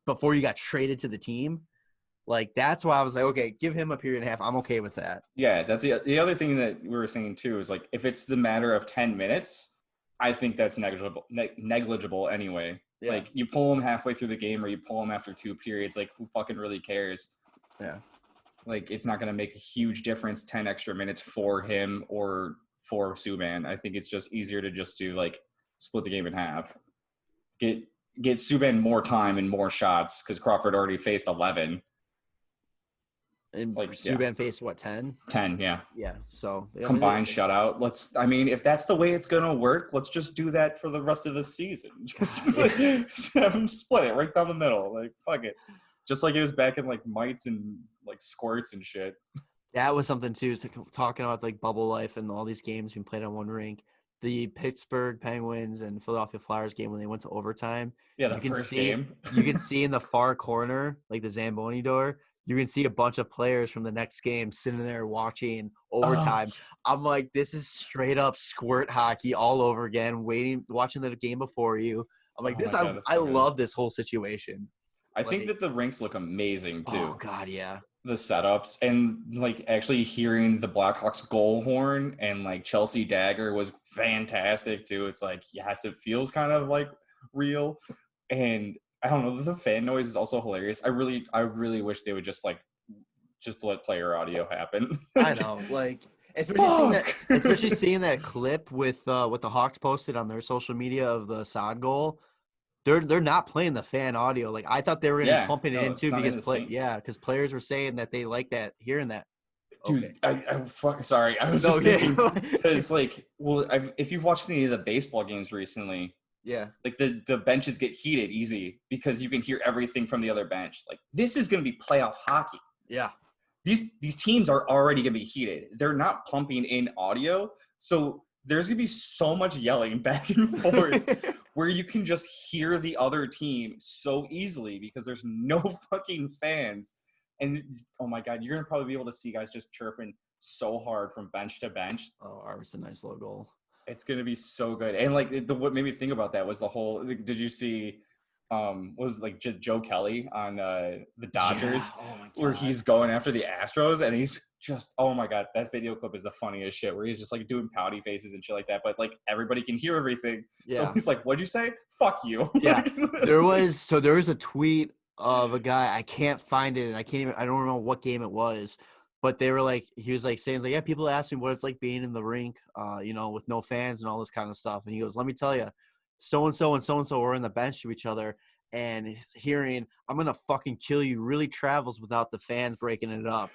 before you got traded to the team? Like, that's why I was like, okay, give him a period and a half. I'm okay with that. Yeah, that's the other thing that we were saying too is like if it's the matter of 10 minutes, I think that's negligible anyway. Yeah. Like you pull him halfway through the game or you pull him after 2 periods, like who fucking really cares? Yeah. Like it's not going to make a huge difference 10 extra minutes for him or for Subban. I think it's just easier to just do like split the game in half. Get Subban more time and more shots because Crawford already faced 11. And like, Subban faced what, 10? 10, yeah. Yeah. So combined shutout. If that's the way it's gonna work, let's just do that for the rest of the season. Just have them split it right down the middle. Like fuck it. Just like it was back in like mites and like squirts and shit. That was something too. It's like talking about like bubble life and all these games being played on one rink. The Pittsburgh Penguins and Philadelphia Flyers game when they went to overtime. Yeah, the first game. You can see in the far corner, like the Zamboni door, you can see a bunch of players from the next game sitting there watching overtime. Oh. I'm like, this is straight up squirt hockey all over again, watching the game before you. I'm like, I love this whole situation. I think that the rinks look amazing too. Oh God, yeah. The setups and like actually hearing the Blackhawks goal horn and like Chelsea Dagger was fantastic too. It's like, yes, it feels kind of like real. And I don't know, the fan noise is also hilarious. I really wish they would just let player audio happen. I know, like especially seeing that clip with what the Hawks posted on their social media of the Saad goal. They're not playing the fan audio. Like I thought they were going to be pumping it in too because players were saying that they like that, hearing that. Dude, okay. Sorry. I was just thinking because if you've watched any of the baseball games recently, yeah, like the benches get heated easy because you can hear everything from the other bench. Like this is going to be playoff hockey. Yeah. These teams are already going to be heated. They're not pumping in audio. So there's going to be so much yelling back and forth where you can just hear the other team so easily because there's no fucking fans. And, oh, my God, you're going to probably be able to see guys just chirping so hard from bench to bench. Oh, Arvid's a nice little goal. It's going to be so good. And, like, what made me think about that was the whole – did you see Joe Kelly on the Dodgers where he's going after the Astros and he's just – oh, my God, that video clip is the funniest shit where he's just, like, doing pouty faces and shit like that. But, like, everybody can hear everything. Yeah. So he's like, what'd you say? Fuck you. Yeah. There was a tweet of a guy. I can't find it, and I don't remember what game it was. But they were like, he was like saying, like, yeah, people ask me what it's like being in the rink, with no fans and all this kind of stuff. And he goes, let me tell you, so-and-so and so-and-so were on the bench to each other. And hearing, I'm going to fucking kill you really travels without the fans breaking it up.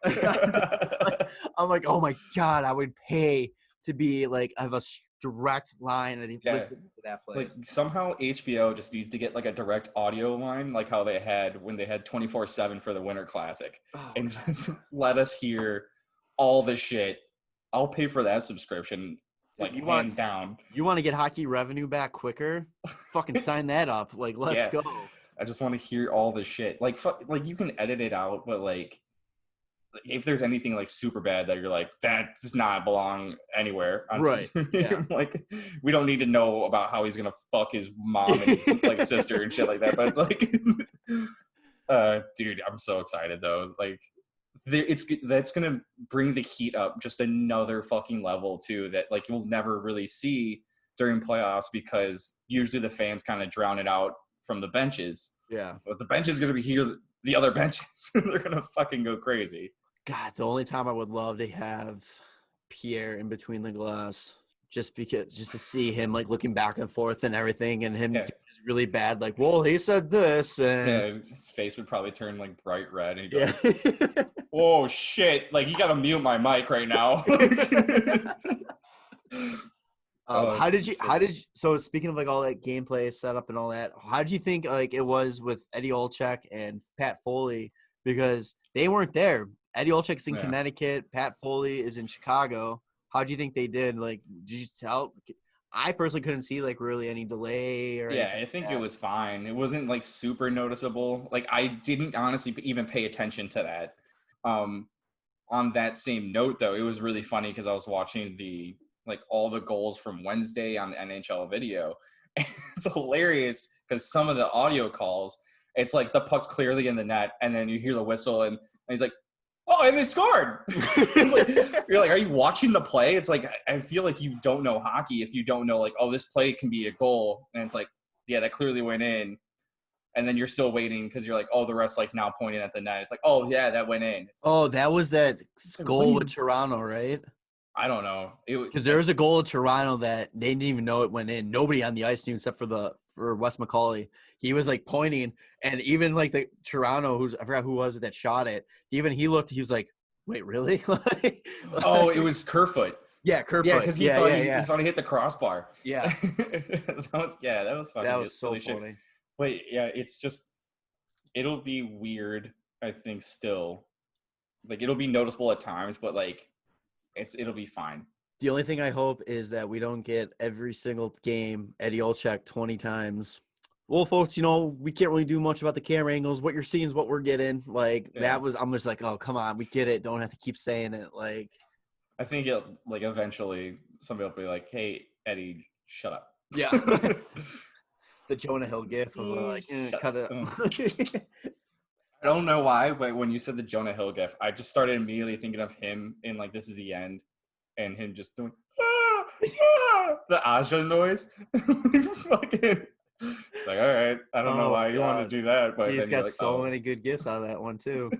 I'm like, oh my God, I would pay to be like, I have a direct line and listen to that place. Like somehow HBO just needs to get like a direct audio line, like how they had when they had 24/7 for the Winter Classic, and God. Just let us hear all the shit. I'll pay for that subscription, like hands down. You want to get hockey revenue back quicker? Fucking sign that up. Like, let's go. I just want to hear all the shit. Like you can edit it out, but like, if there's anything like super bad that you're like, that does not belong anywhere. Right. Yeah. Like, we don't need to know about how he's going to fuck his mom and like sister and shit like that. But it's like, dude, I'm so excited though. Like that's going to bring the heat up just another fucking level too, that like you'll never really see during playoffs because usually the fans kind of drown it out from the benches. Yeah. But the bench is going to be here. The other benches, they're going to fucking go crazy. God, the only time I would love to have Pierre in between the glass, just to see him like looking back and forth and everything, and him just really bad, like, well, he said this, and his face would probably turn like bright red, and he'd be like, "Oh shit! Like, you gotta mute my mic right now." So speaking of like all that gameplay setup and all that, how did you think like it was with Eddie Olczyk and Pat Foley, because they weren't there? Eddie Olczyk's in Connecticut, Pat Foley is in Chicago. How do you think they did? Like, did you tell? I personally couldn't see like really any delay or anything. I think it was fine. It wasn't like super noticeable. Like, I didn't honestly even pay attention to that. On that same note though, it was really funny because I was watching all the goals from Wednesday on the NHL video. And it's hilarious because some of the audio calls, it's like the puck's clearly in the net, and then you hear the whistle, and he's like, "Oh, and they scored!" You're like, are you watching the play? It's like, I feel like you don't know hockey if you don't know, like, oh, this play can be a goal. And it's like, yeah, that clearly went in. And then you're still waiting because you're like, oh, the ref's like now pointing at the net. It's like, oh, yeah, that went in. Like, that was that goal with Toronto, right? I don't know. Because there was a goal of Toronto that they didn't even know it went in. Nobody on the ice knew except for Wes McCauley. He was like pointing, and even like the Toronto, I forgot who was it that shot it. Even he looked. He was like, "Wait, really?" Oh, it was Kerfoot. Yeah, Kerfoot. Yeah, because he thought he hit the crossbar. Yeah, that was funny. That was so funny. But yeah, it's just, it'll be weird. I think still, like, it'll be noticeable at times, but like, it'll be fine. The only thing I hope is that we don't get every single game Eddie Olczyk 20 times. Well, folks, we can't really do much about the camera angles. What you're seeing is what we're getting. Like, I'm just like, oh, come on, we get it. Don't have to keep saying it. Like, I think eventually somebody will be like, hey, Eddie, shut up. Yeah. The Jonah Hill gif of like, cut it. I don't know why, but when you said the Jonah Hill gif, I just started immediately thinking of him in like, This Is the End, and him just doing the Aja noise. Fucking. It's like, all right, I don't know why you want to do that, but he's got so many good gifts out of that one too.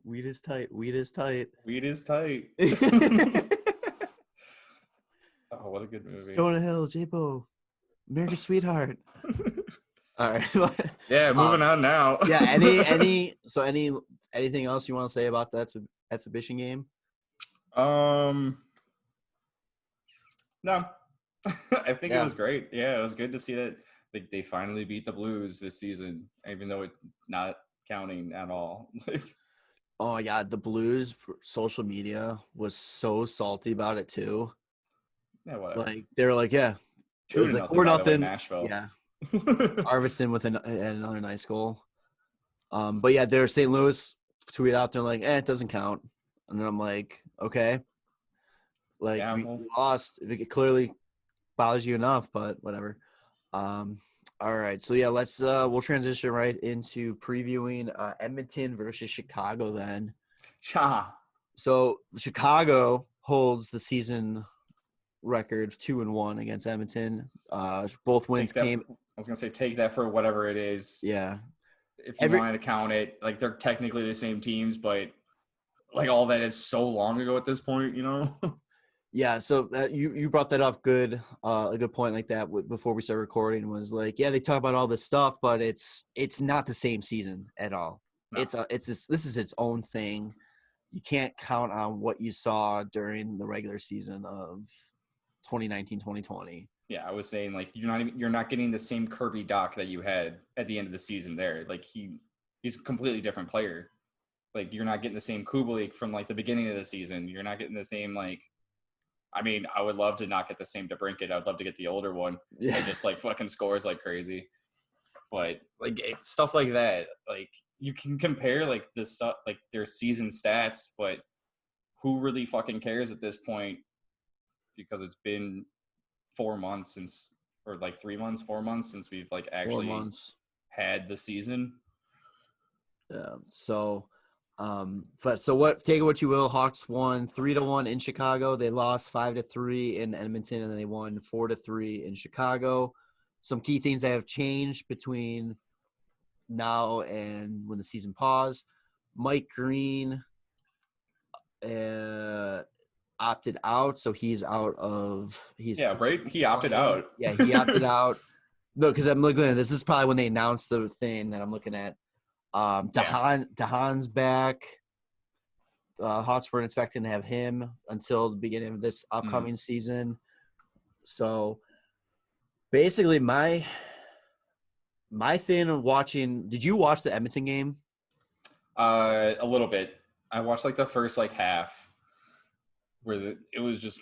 Weed is tight. Weed is tight. Weed is tight. Oh, what a good movie. Jonah Hill, J-Bo, America's Sweetheart. All right. Yeah, moving on now. Yeah. Anything else you want to say about that exhibition game? No. I think it was great. Yeah, it was good to see that they finally beat the Blues this season, even though it's not counting at all. Oh my God, the Blues social media was so salty about it too. Yeah, whatever. Like they were like, yeah, it was like 4-0 Nashville. Yeah, Arvidsson with another nice goal. But yeah, their St. Louis tweet out there like, it doesn't count, and then I'm like, okay, like we lost. It clearly bothers you enough, but whatever. All right, so yeah, let's we'll transition right into previewing Edmonton versus Chicago then. So Chicago holds the season record 2-1 against Edmonton. Both wins came. was gonna say take that for whatever it is. Yeah. If you wanted to count it, like they're technically the same teams, but like all that is so long ago at this point, you know? Yeah, so you brought that up. Good, a good point like that before we started recording was like, yeah, they talk about all this stuff, but it's not the same season at all. No. This is its own thing. You can't count on what you saw during the regular season of 2019, 2020. Yeah, I was saying like you're not getting the same Kirby Doc that you had at the end of the season there. Like he's a completely different player. Like you're not getting the same Kubalik from like the beginning of the season. You're not getting the same like. I mean, I would love to not get the same DeBrincat. I'd love to get the older one. Yeah. And just like fucking scores like crazy. But like stuff like that, like you can compare like this stuff, like their season stats, but who really fucking cares at this point? Because it's been 4 months since, or like 3 months, 4 months since we've like actually had the season. Take it what you will. Hawks won 3-1 in Chicago. They lost 5-3 in Edmonton, and then they won 4-3 in Chicago. Some key things that have changed between now and when the season paused. Mike Green opted out, so he's out of. Right. He opted out. Yeah, he opted out. No, because I'm looking at this. Is probably when they announced the thing that I'm looking at. Dahan's back. Hawks were expecting to have him until the beginning of this upcoming season. So basically my thing of watching, did you watch the Edmonton game? A little bit. I watched like the first like half where it was just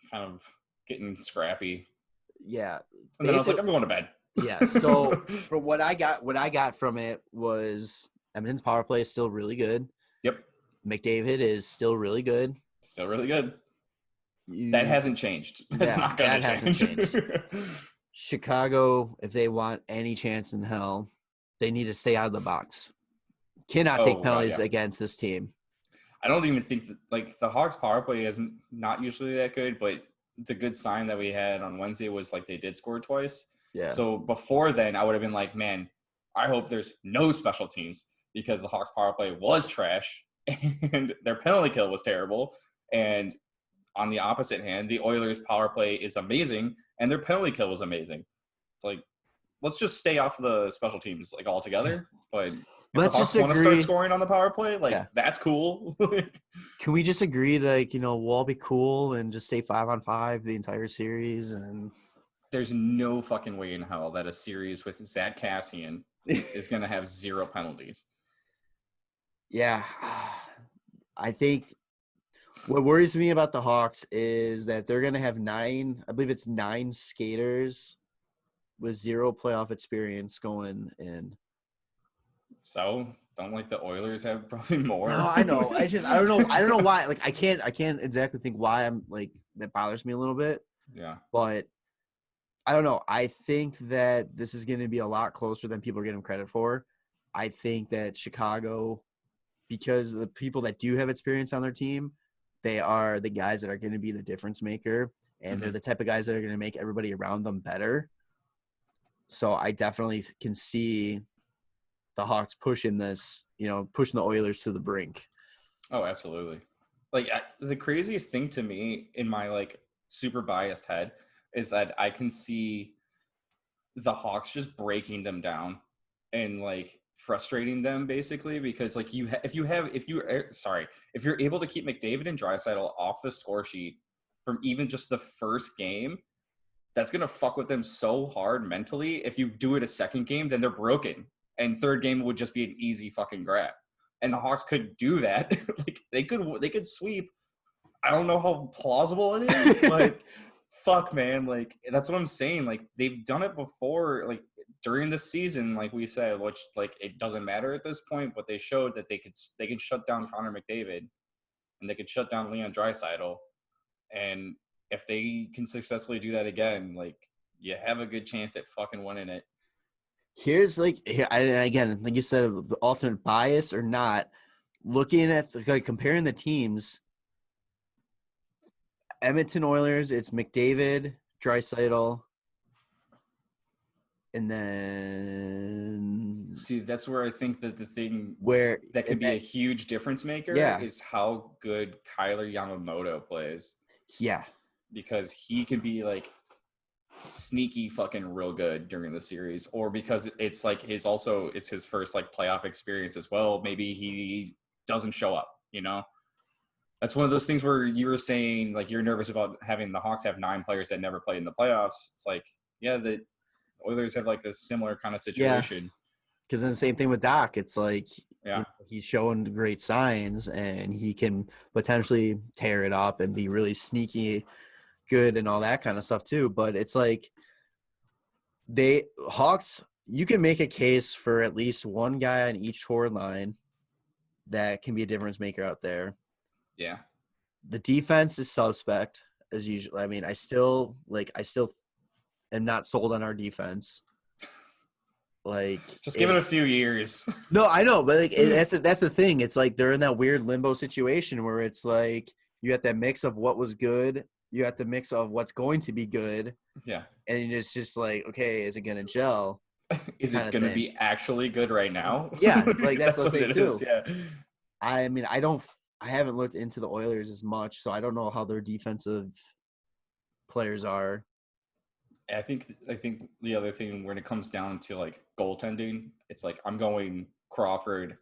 kind of getting scrappy. Yeah. And then I was like, I'm going to bed. Yeah. So from what I got from it was Edmonton's power play is still really good. Yep. McDavid is still really good. Still really good. That hasn't changed. That's not going to change. Hasn't changed. Chicago, if they want any chance in hell, they need to stay out of the box. Cannot take penalties against this team. I don't even think that, like, the Hawks power play isn't not usually that good, but it's a good sign that we had on Wednesday was like they did score twice. Yeah. So before then, I would have been like, man, I hope there's no special teams because the Hawks power play was trash and their penalty kill was terrible. And on the opposite hand, the Oilers power play is amazing and their penalty kill was amazing. It's like, let's just stay off the special teams like altogether. But if let's the Hawks just want to start scoring on the power play, like that's cool. Can we just agree that, we'll all be cool and just stay 5-on-5 the entire series? And there's no fucking way in hell that a series with Zach Cassian is going to have 0 penalties. Yeah. I think what worries me about the Hawks is that they're going to have 9 skaters with 0 playoff experience going in. So, don't like the Oilers have probably more? No, I know. I don't know why. Like, I can't exactly think why I'm like, that bothers me a little bit. Yeah. But I don't know. I think that this is going to be a lot closer than people are getting credit for. I think that Chicago, because the people that do have experience on their team, they are the guys that are going to be the difference maker, and they're the type of guys that are going to make everybody around them better. So I definitely can see the Hawks pushing this, pushing the Oilers to the brink. Oh, absolutely. Like the craziest thing to me in my like super biased head is that I can see the Hawks just breaking them down and like frustrating them basically because like if you're able to keep McDavid and Draisaitl off the score sheet from even just the first game, that's going to fuck with them so hard mentally. If you do it a second game, then they're broken. And third game would just be an easy fucking grab. And the Hawks could do that. Like they could sweep. I don't know how plausible it is, but fuck, man. Like that's what I'm saying. Like they've done it before, like during the season, like we said, which like it doesn't matter at this point, but they showed that they can shut down Connor McDavid and they can shut down Leon Draisaitl. And if they can successfully do that again, like you have a good chance at fucking winning it. Here's again, like you said, the ultimate bias or not, looking at like comparing the teams. Edmonton Oilers, it's McDavid, Draisaitl, And then see, that's where I think that the thing where that could be a huge difference maker is how good Kyler Yamamoto plays. Yeah. Because he can be like sneaky fucking real good during the series, or because it's like it's his first like playoff experience as well. Maybe he doesn't show up, you know? That's one of those things where you were saying like you're nervous about having the Hawks have 9 players that never played in the playoffs. It's like, yeah, the Oilers have like this similar kind of situation. Because then the same thing with Doc. It's like Yeah. He's showing great signs and he can potentially tear it up and be really sneaky good and all that kind of stuff too. But it's like Hawks, you can make a case for at least one guy on each forward line that can be a difference maker out there. Yeah. The defense is suspect as usual. I mean, I still am not sold on our defense. Like, just give it a few years. No, I know, but like that's the thing. It's like they're in that weird limbo situation where it's like you got that mix of what was good, you got the mix of what's going to be good. Yeah. And it's just like, okay, is it gonna gel? Is it gonna be actually good right now? Yeah, like that's the thing too. Is, yeah. I mean, I haven't looked into the Oilers as much, so I don't know how their defensive players are. I think the other thing when it comes down to like goaltending, it's like I'm going Crawford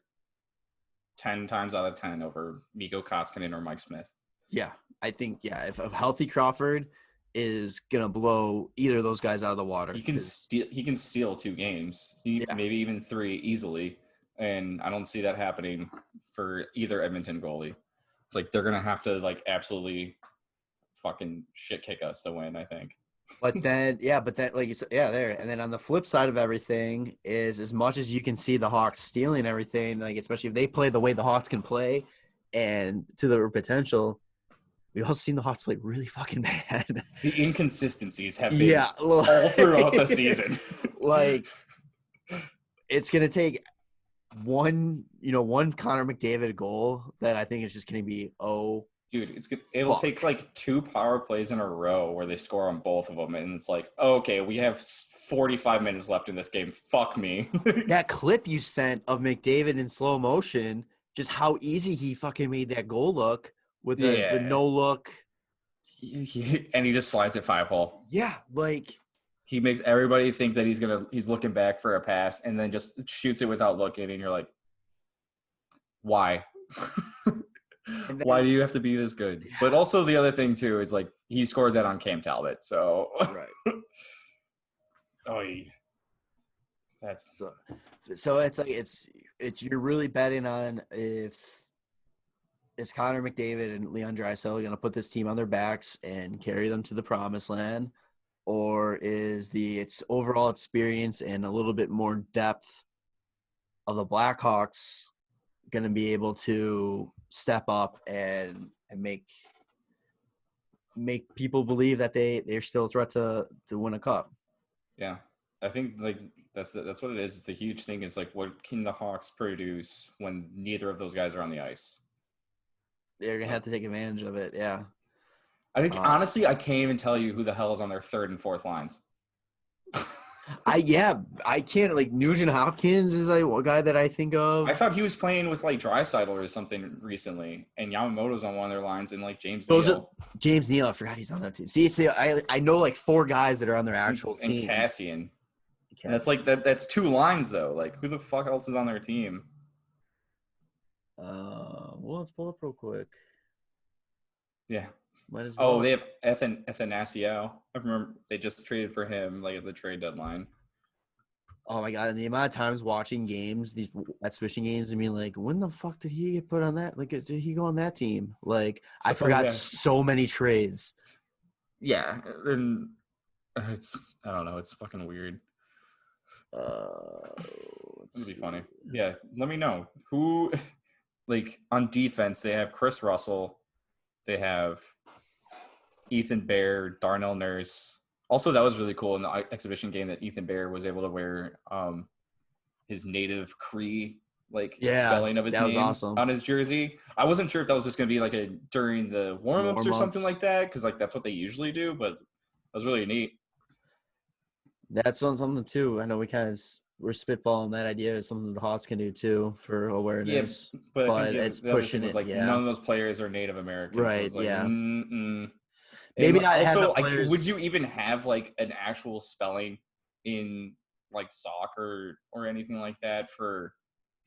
10 times out of 10 over Mikko Koskinen or Mike Smith. Yeah, I think if a healthy Crawford is gonna blow either of those guys out of the water. He can steal 2 games, maybe even 3 easily, and I don't see that happening for either Edmonton goalie. It's like they're gonna have to like absolutely fucking shit kick us to win, I think. But then, like you said, there. And then on the flip side of everything is as much as you can see the Hawks stealing everything, like especially if they play the way the Hawks can play and to their potential, we've also seen the Hawks play really fucking bad. The inconsistencies have been all throughout the season. Like, it's going to take one Connor McDavid goal that I think is just going to be, dude, it'll take like 2 power plays in a row where they score on both of them, and it's like, okay, we have 45 minutes left in this game. Fuck me. That clip you sent of McDavid in slow motion, just how easy he fucking made that goal look with the no look. And he just slides it 5-hole. Yeah, like he makes everybody think that he's looking back for a pass and then just shoots it without looking, and you're like, why? Then, why do you have to be this good? Yeah. But also the other thing too is like he scored that on Cam Talbot, so right. That's so it's like it's you're really betting on if is Connor McDavid and Leon Draisaitl going to put this team on their backs and carry them to the promised land, or is its overall experience and a little bit more depth of the Blackhawks going to be able to step up and make people believe that they're still a threat to win a cup? Yeah, I think like that's what it is. It's a huge thing. Is like, what can the Hawks produce when neither of those guys are on the ice? They're gonna have to take advantage of it. Yeah, I think honestly, I can't even tell you who the hell is on their 3rd and 4th lines. I can't. Like Nugent Hopkins is like one guy that I think of. I thought he was playing with like Draisaitl or something recently, and Yamamoto's on one of their lines, and like James Neal. James Neal, I forgot he's on that team. See, I know like 4 guys that are on their actual team. And Cassian. And that's like that's 2 lines though. Like who the fuck else is on their team? Well, let's pull up real quick. Yeah. Might as well. Oh, they have Athanasiou. I remember they just traded for him like at the trade deadline. Oh my god! And the amount of times watching games, these switching games, and being like, when the fuck did he get put on that? Like, did he go on that team? Like, I forgot so many trades. Yeah, and I don't know. It's fucking weird. It'd be funny. Yeah, let me know who. Like on defense, they have Chris Russell. They have Ethan Bear, Darnell Nurse. Also, that was really cool in the exhibition game that Ethan Bear was able to wear his native Cree spelling of his name awesome. On his jersey. I wasn't sure if that was just going to be like during the warm-ups or something like that, because like that's what they usually do, but that was really neat. That's something too. I know we're spitballing that idea is something the Hawks can do too for Yeah, awareness, but I think but it's the other thing pushing was it. like Yeah. none of those players are Native American, so Right. it's like, Yeah. mm-mm. And Maybe not have the also, like, would players. you even have like an actual spelling in like soccer or anything like that for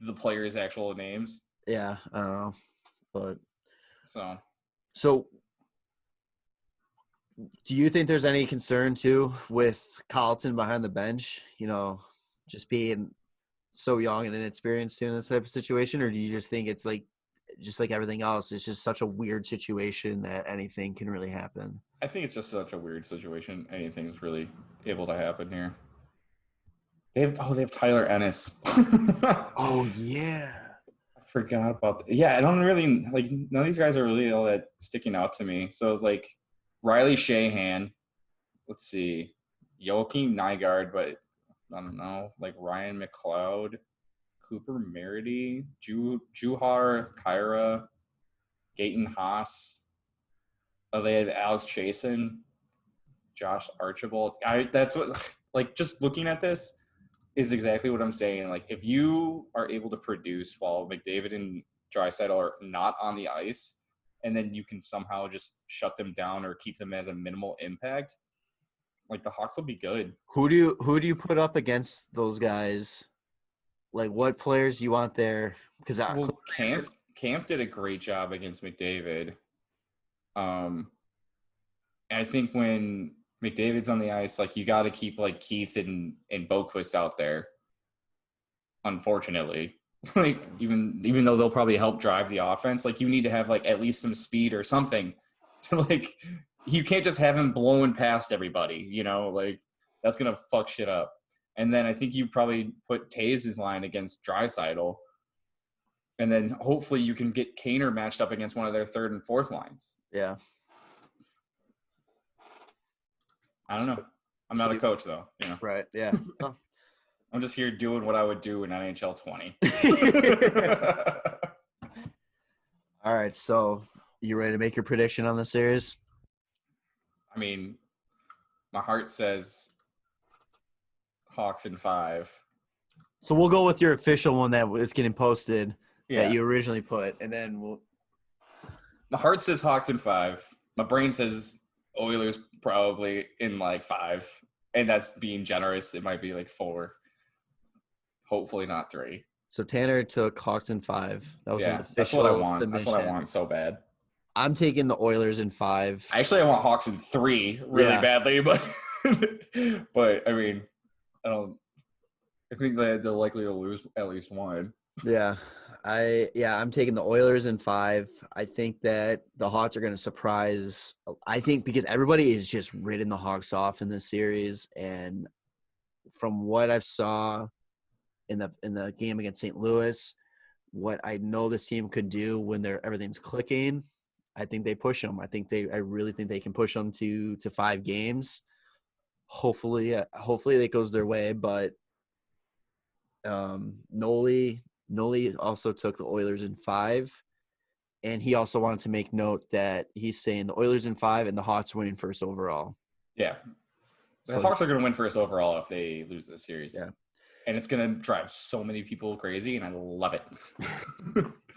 the players' actual names? Yeah. I don't know. But so do you think there's any concern too with Carlton behind the bench? Just being so young and inexperienced in this type of situation, or do you just think it's like just like everything else, it's just such a weird situation that anything can really happen? I think it's just such a weird situation. Anything's really able to happen here. They have Tyler Ennis. Oh yeah. I forgot about that. Yeah, I don't really like none of these guys are really all that sticking out to me. So like Riley Shahan, let's see, Joakim Nygaard, but I don't know, like Ryan McLeod, Cooper Merity, Juhar Kyra, Gaten Haas. Oh, they had Alex Chasen, Josh Archibald. That's what like just looking at this is exactly what I'm saying. Like if you are able to produce while McDavid and Draisaitl are not on the ice, and then you can somehow just shut them down or keep them as a minimal impact, like the Hawks will be good. Who do you put up against those guys? Like what players you want there? Because Well, Camp did a great job against McDavid. And I think when McDavid's on the ice, like you got to keep like Keith and Boquist out there. Unfortunately, like even though they'll probably help drive the offense, like you need to have like at least some speed or something to like. You can't just have him blowing past everybody. Like that's gonna fuck shit up. And then I think you probably put Taves' line against Draisaitl, and then hopefully you can get Kaner matched up against one of their third and fourth lines. Yeah. I don't know. I'm not a coach though. Right. Yeah. I'm just here doing what I would do in NHL 20. All right. So you ready to make your prediction on the series? I mean, my heart says Hawks in 5. So we'll go with your official one that was getting posted Yeah. that you originally put, and then we'll. My heart says Hawks in 5. My brain says Oilers probably in like 5. And that's being generous. It might be like 4. Hopefully not 3. So Tanner took Hawks in 5. That was his official that's what I want. submission. That's what I want so bad. I'm taking the Oilers in 5. Actually, I want Hawks in 3 really badly, but but I mean, I think they're likely to lose at least one. Yeah. I'm taking the Oilers in 5. I think that the Hawks are going to surprise. I think because everybody is just ridden the Hawks off in this series, and from what I saw in the game against St. Louis, what I know this team could do when everything's clicking, I think they push them. I really think they can push them to 5 games. Hopefully that goes their way. But Nolly also took the Oilers in 5, and he also wanted to make note that he's saying the Oilers in 5 and the Hawks winning first overall. Yeah, the Hawks are going to win first overall if they lose this series. Yeah, and it's going to drive so many people crazy, and I love it.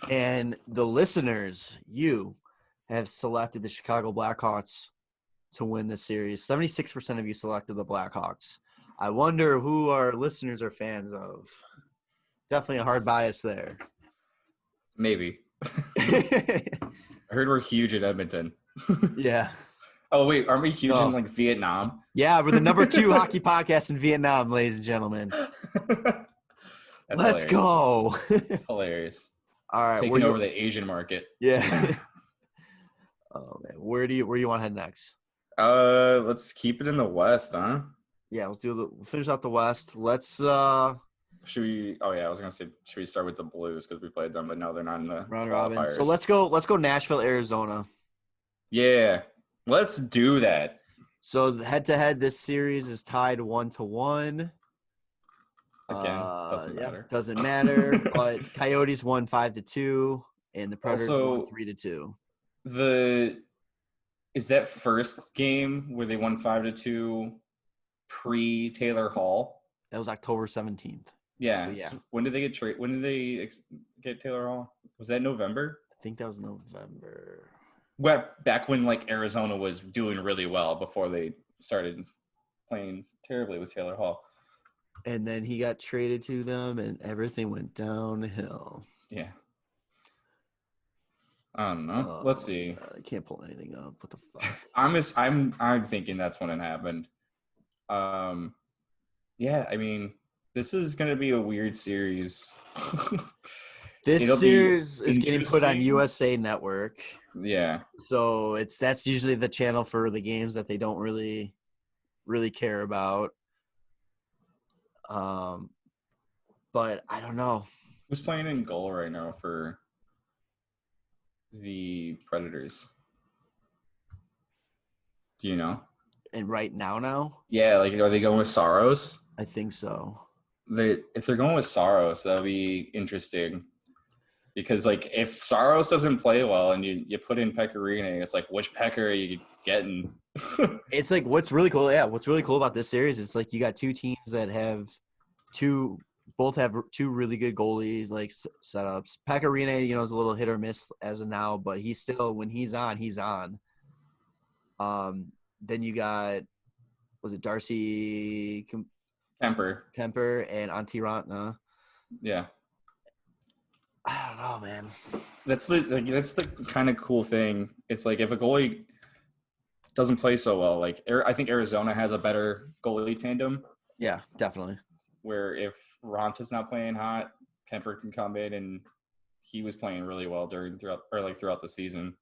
And the listeners, you have selected the Chicago Blackhawks to win this series. 76% of you selected the Blackhawks. I wonder who our listeners are fans of. Definitely a hard bias there. Maybe. I heard we're huge in Edmonton. Yeah. Oh, wait. Aren't we huge in, like, Vietnam? Yeah, we're the number 2 hockey podcast in Vietnam, ladies and gentlemen. Let's go. It's hilarious. All right. Taking over the Asian market. Yeah. Oh, man. Where do you want to head next? Let's keep it in the West, huh? Yeah, we'll finish out the West. Let's should we? Oh yeah, I was gonna say, should we start with the Blues because we played them, but no, they're not in the round robin. So let's go Nashville, Arizona. Yeah, let's do that. So head to head, this series is tied 1-1. Again, doesn't matter. Doesn't matter. But Coyotes won 5-2, and the Predators won 3-2. Is that first game where they won 5-2 pre-Taylor Hall. That was October 17th. Yeah. So, yeah. So when did they get traded? When did they get Taylor Hall? Was that November? I think that was November. Well, back when like Arizona was doing really well before they started playing terribly with Taylor Hall. And then he got traded to them, and everything went downhill. Yeah. I don't know. Let's see. God, I can't pull anything up. What the fuck? I'm thinking that's when it happened. Yeah, I mean, this is gonna be a weird series. This series is getting put on interesting. USA Network. Yeah. So that's usually the channel for the games that they don't really care about. But I don't know. Who's playing in goal right now for the Predators? Do you know? And right now? Yeah, like are they going with Saros? I think so. If they're going with Saros, that'll be interesting. Because like if Saros doesn't play well and you put in Pecorine, it's like which Pecker are you getting? It's like what's really cool. Yeah, what's really cool about this series? It's like you got two teams that have both have two really good goalies like setups. Pecorine, is a little hit or miss as of now, but he's still when he's on, he's on. Then you got was it Darcy Kemper and Antirantna. Yeah. I don't know, man. That's the kind of cool thing. It's like if a goalie doesn't play so well, like I think Arizona has a better goalie tandem. Yeah, definitely. Where if Ronta's not playing hot, Kemper can come in, and he was playing really well throughout the season.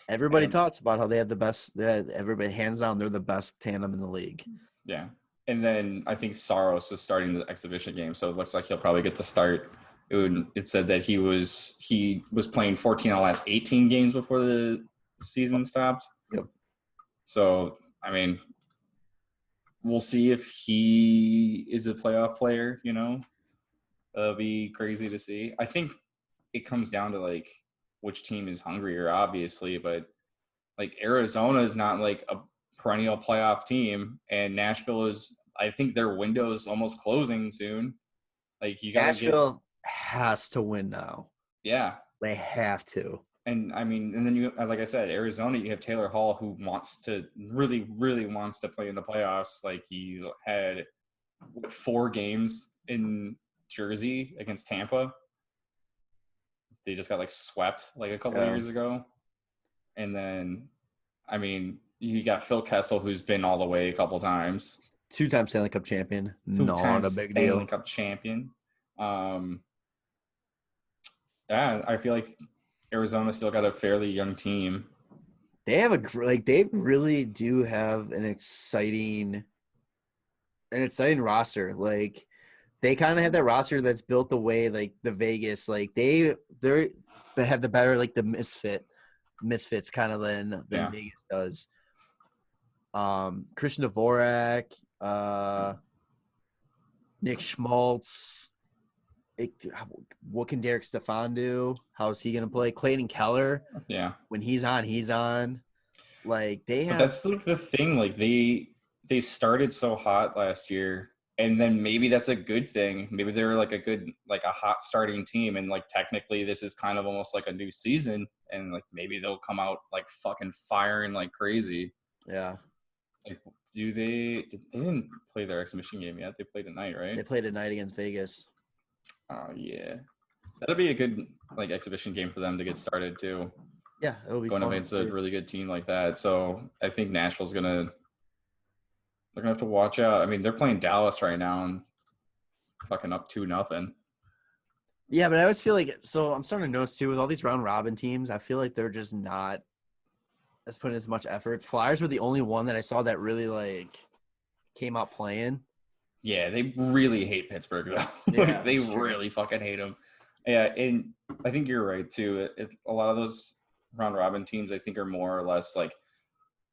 Everybody talks about how they have the best. Everybody hands down, they're the best tandem in the league. Yeah, and then I think Saros was starting the exhibition game, so it looks like he'll probably get the start. It said that he was playing 14 of the last 18 games before the season stopped. Yep. So I mean, we'll see if he is a playoff player. It'll be crazy to see. I think it comes down to like which team is hungrier, obviously, but like Arizona is not like a perennial playoff team, and Nashville is. I think their window is almost closing soon. Like you got Nashville has to win now. Yeah, they have to. And I mean, and then you, like I said, Arizona, you have Taylor Hall, who really wants to play in the playoffs. Like he had 4 games in Jersey against Tampa. They just got like swept like a couple of years ago. And then, I mean, you got Phil Kessel, who's been all the way a couple times. 2-time Stanley Cup champion. Not a big deal. Stanley Cup champion. Yeah, I feel like Arizona still got a fairly young team. They have they really do have an exciting roster. Like they kind of have that roster that's built the way like the Vegas, like they have the better like the misfits kind of than Vegas does. Christian Dvorak, Nick Schmaltz. What can Derek Stefan do? How is he going to play? Clayton Keller. Yeah. When he's on, he's on. Like they have. But that's like the thing. Like they started so hot last year, and then maybe that's a good thing. Maybe they were like a hot starting team, and like technically this is kind of almost like a new season, and like maybe they'll come out like fucking firing like crazy. Yeah. Like, they didn't play their exhibition game yet. They played tonight, right? They played tonight against Vegas. Oh yeah, that'll be a good like exhibition game for them to get started too. Yeah, it'll be going fun against a really good team like that. So I think Nashville's they're gonna have to watch out. I mean, they're playing Dallas right now and fucking up 2-0. Yeah, but I always feel like I'm starting to notice too with all these round robin teams. I feel like they're just not as putting as much effort. Flyers were the only one that I saw that really like came out playing. Yeah, they really hate Pittsburgh, though. Yeah, they really fucking hate them. Yeah, and I think you're right, too. A lot of those round-robin teams, I think, are more or less like,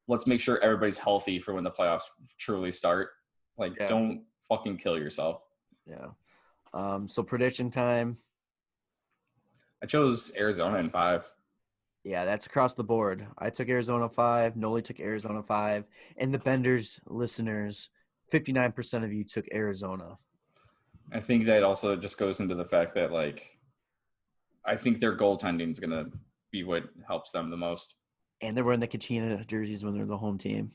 let's make sure everybody's healthy for when the playoffs truly start. Like, don't fucking kill yourself. Yeah. So prediction time. I chose Arizona in 5. Yeah, that's across the board. I took Arizona 5. Nolly took Arizona 5. And the Benders listeners 59% of you took Arizona. I think that also just goes into the fact that, like, I think their goaltending is going to be what helps them the most. And they're wearing the Kachina jerseys when they're the home team.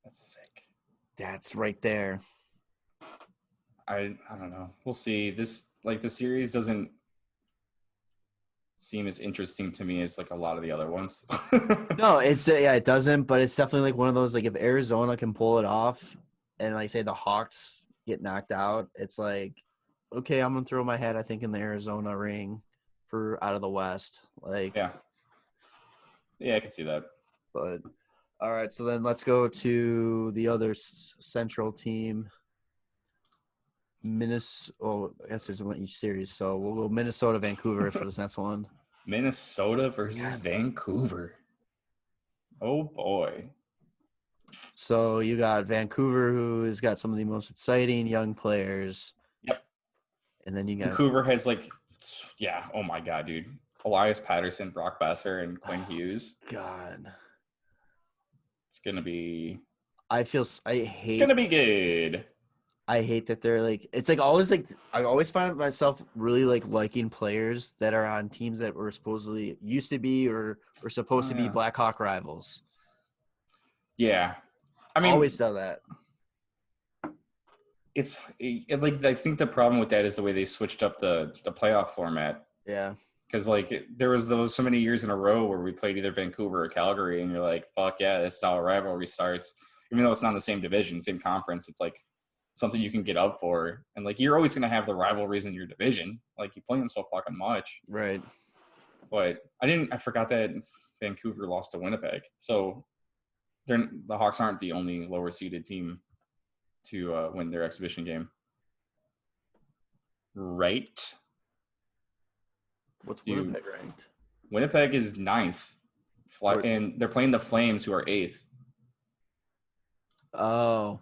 That's sick. That's right there. I don't know. We'll see. This, like, the series doesn't seem as interesting to me as, like, a lot of the other ones. No, it doesn't, but it's definitely like one of those, like, if Arizona can pull it off and, like, say the Hawks get knocked out, it's like, okay, I'm going to throw my head, I think, in the Arizona ring for out of the West. Like, Yeah. Yeah, I can see that. But all right, so then let's go to the other central team. Minnesota. Oh, I guess there's one each series, so we'll go Minnesota, Vancouver for this next one. Minnesota versus Vancouver. Oh boy. So you got Vancouver, who has got some of the most exciting young players. Yep. And then you got Vancouver has, like, yeah. Oh my god, dude. Elias Patterson, Brock Besser, and Quinn Hughes. God. It's gonna be. I hate. Gonna be good. I hate that they're like. It's like always like I always find myself really like liking players that are on teams that were supposedly used to be or were supposed to be Blackhawk rivals. Yeah, I mean, always do that. Like, I think the problem with that is the way they switched up the playoff format. Yeah. Because, like, there was so many years in a row where we played either Vancouver or Calgary, and you're like, fuck yeah, this is how a rivalry starts. Even though it's not in the same division, same conference, it's like something you can get up for. And, like, you're always going to have the rivalries in your division. Like, you play them so fucking much. Right. But I forgot that Vancouver lost to Winnipeg. So the Hawks aren't the only lower seeded team to win their exhibition game. Right? What's Winnipeg ranked? Winnipeg is 9th. And they're playing the Flames, who are 8th. Oh.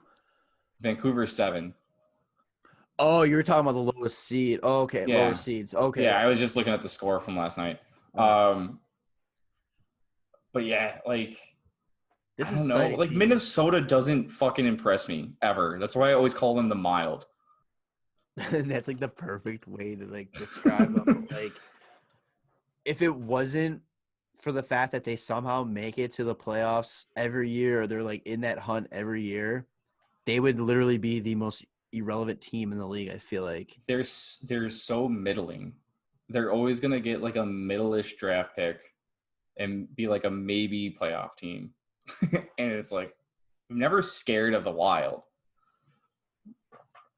Vancouver's 7. Oh, you were talking about the lowest seed. Oh, okay, Yeah. lower seeds. Okay. Yeah, I was just looking at the score from last night. But yeah, like, I don't know. Like, Minnesota doesn't fucking impress me ever. That's why I always call them the mild. And that's like the perfect way to like describe them. Like, if it wasn't for the fact that they somehow make it to the playoffs every year, or they're like in that hunt every year, they would literally be the most irrelevant team in the league. I feel like they're so middling. They're always gonna get like a middle-ish draft pick and be like a maybe playoff team. And it's like, I'm never scared of the Wild.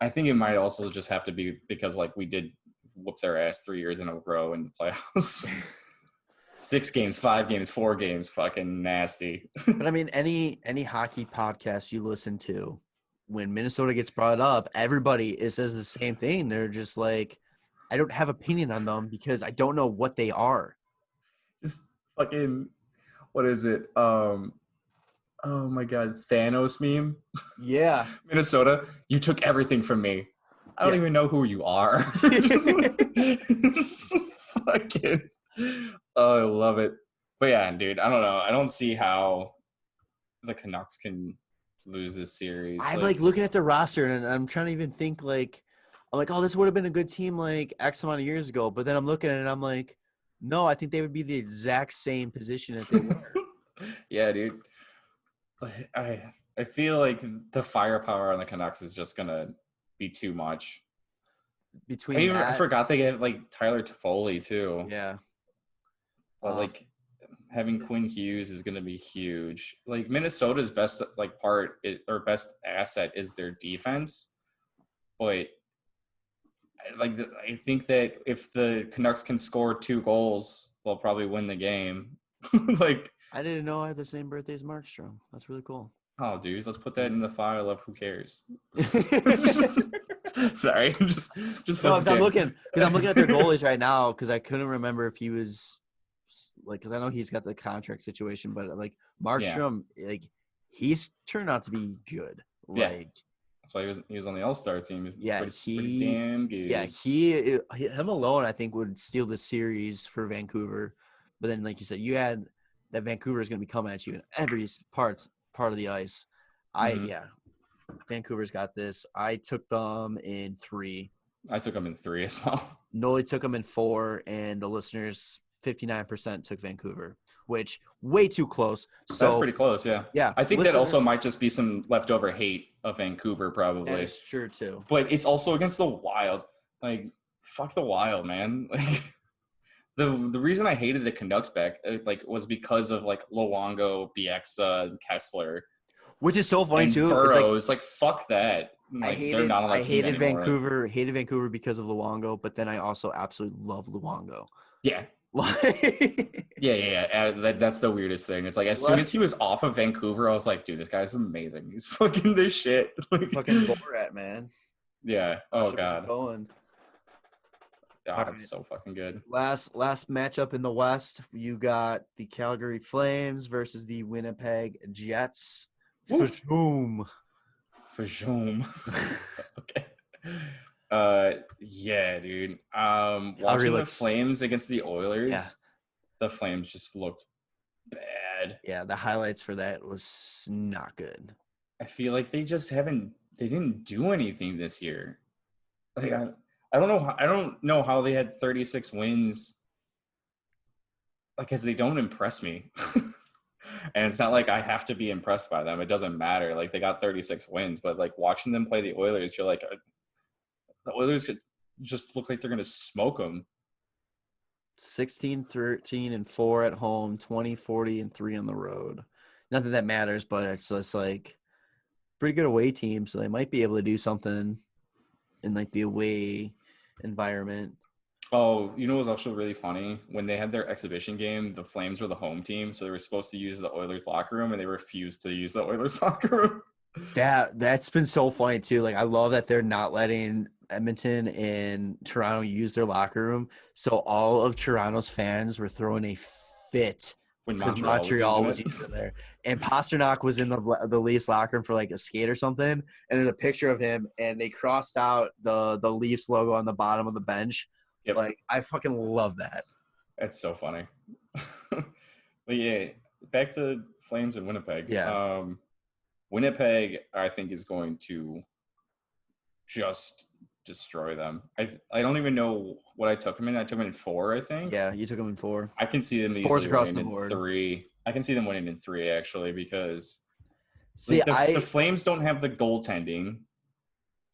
I think it might also just have to be because, like, we did whoop their ass 3 years in a row in the playoffs. 6 games, 5 games, 4 games, fucking nasty. But I mean, any hockey podcast you listen to, when Minnesota gets brought up, everybody says the same thing. They're just like, I don't have opinion on them because I don't know what they are. Just fucking, what is it? Oh my god, Thanos meme. Yeah. Minnesota, you took everything from me. I don't even know who you are. just fucking. Oh, I love it. But yeah, dude, I don't know. I don't see how the Canucks can lose this series. I'm like looking at the roster and I'm trying to even think like, I'm like, oh, this would have been a good team like X amount of years ago. But then I'm looking at it and I'm like, no, I think they would be the exact same position that they were. Yeah, dude. I feel like the firepower on the Canucks is just gonna be too much. I forgot they had like Tyler Toffoli too. Yeah. But like having Quinn Hughes is gonna be huge. Like Minnesota's best best asset is their defense, but I think that if the Canucks can score 2 goals, they'll probably win the game. Like, I didn't know I had the same birthday as Markstrom. That's really cool. Oh, dude, let's put that in the file of who cares. Sorry, just. No, because I'm looking at their goalies right now because I couldn't remember if he was like, because I know he's got the contract situation, but like Markstrom, like he's turned out to be good. Like, that's why he was on the All-Star team. Pretty damn good. Yeah, him alone I think would steal the series for Vancouver. But then, like you said, you had that Vancouver is going to be coming at you in every part of the ice. Vancouver's got this. I took them in 3. I took them in 3 as well. Nolly took them in 4, and the listeners 59% took Vancouver, which way too close. So That's pretty close, yeah. yeah, I think that also might just be some leftover hate of Vancouver, probably. That is true too. But it's also against the Wild. Like, fuck the Wild, man. Like, the reason I hated the Canucks back was because of like Luongo, Bieksa, and Kessler, which is so funny and too. Burrows. It's like fuck that. Like, they're not on that team anymore. Hated Vancouver because of Luongo, but then I also absolutely love Luongo. Yeah. Yeah. That's the weirdest thing. It's like as soon as he was off of Vancouver, I was like, dude, this guy's amazing. He's fucking this shit. Like, fucking Borat, man. Yeah. Oh god. Going. God, it's so fucking good. Last matchup in the West, you got the Calgary Flames versus the Winnipeg Jets. Fajoom. Okay. Yeah, dude. Watching the Flames against the Oilers, the Flames just looked bad. Yeah, the highlights for that was not good. I feel like they didn't do anything this year. Like I don't know how they had 36 wins. Like, cause they don't impress me. And it's not like I have to be impressed by them. It doesn't matter. Like, they got 36 wins, but like watching them play the Oilers, you're like, the Oilers could just look like they're going to smoke them. 16, 13, and 4 at home, 20, 40, and 3 on the road. Not that that matters, but it's just like pretty good away team, so they might be able to do something in like the away environment. Oh, you know what was also really funny? When they had their exhibition game, the Flames were the home team, so they were supposed to use the Oilers locker room, and they refused to use the Oilers locker room. That's been so funny too. Like, I love that they're not letting Edmonton and Toronto use their locker room. So all of Toronto's fans were throwing a fit because Montreal was using it there. And Pasternak was in the Leafs locker room for like a skate or something. And there's a picture of him, and they crossed out the Leafs logo on the bottom of the bench. Yep. Like, I fucking love that. That's so funny. But yeah, back to Flames and Winnipeg. Yeah. Winnipeg, I think, is going to just destroy them. I don't even know what I took them in. I took them in 4, I think. Yeah, you took them in 4. I can see them easily winning in 3. I can see them winning in 3, actually, because the Flames don't have the goaltending.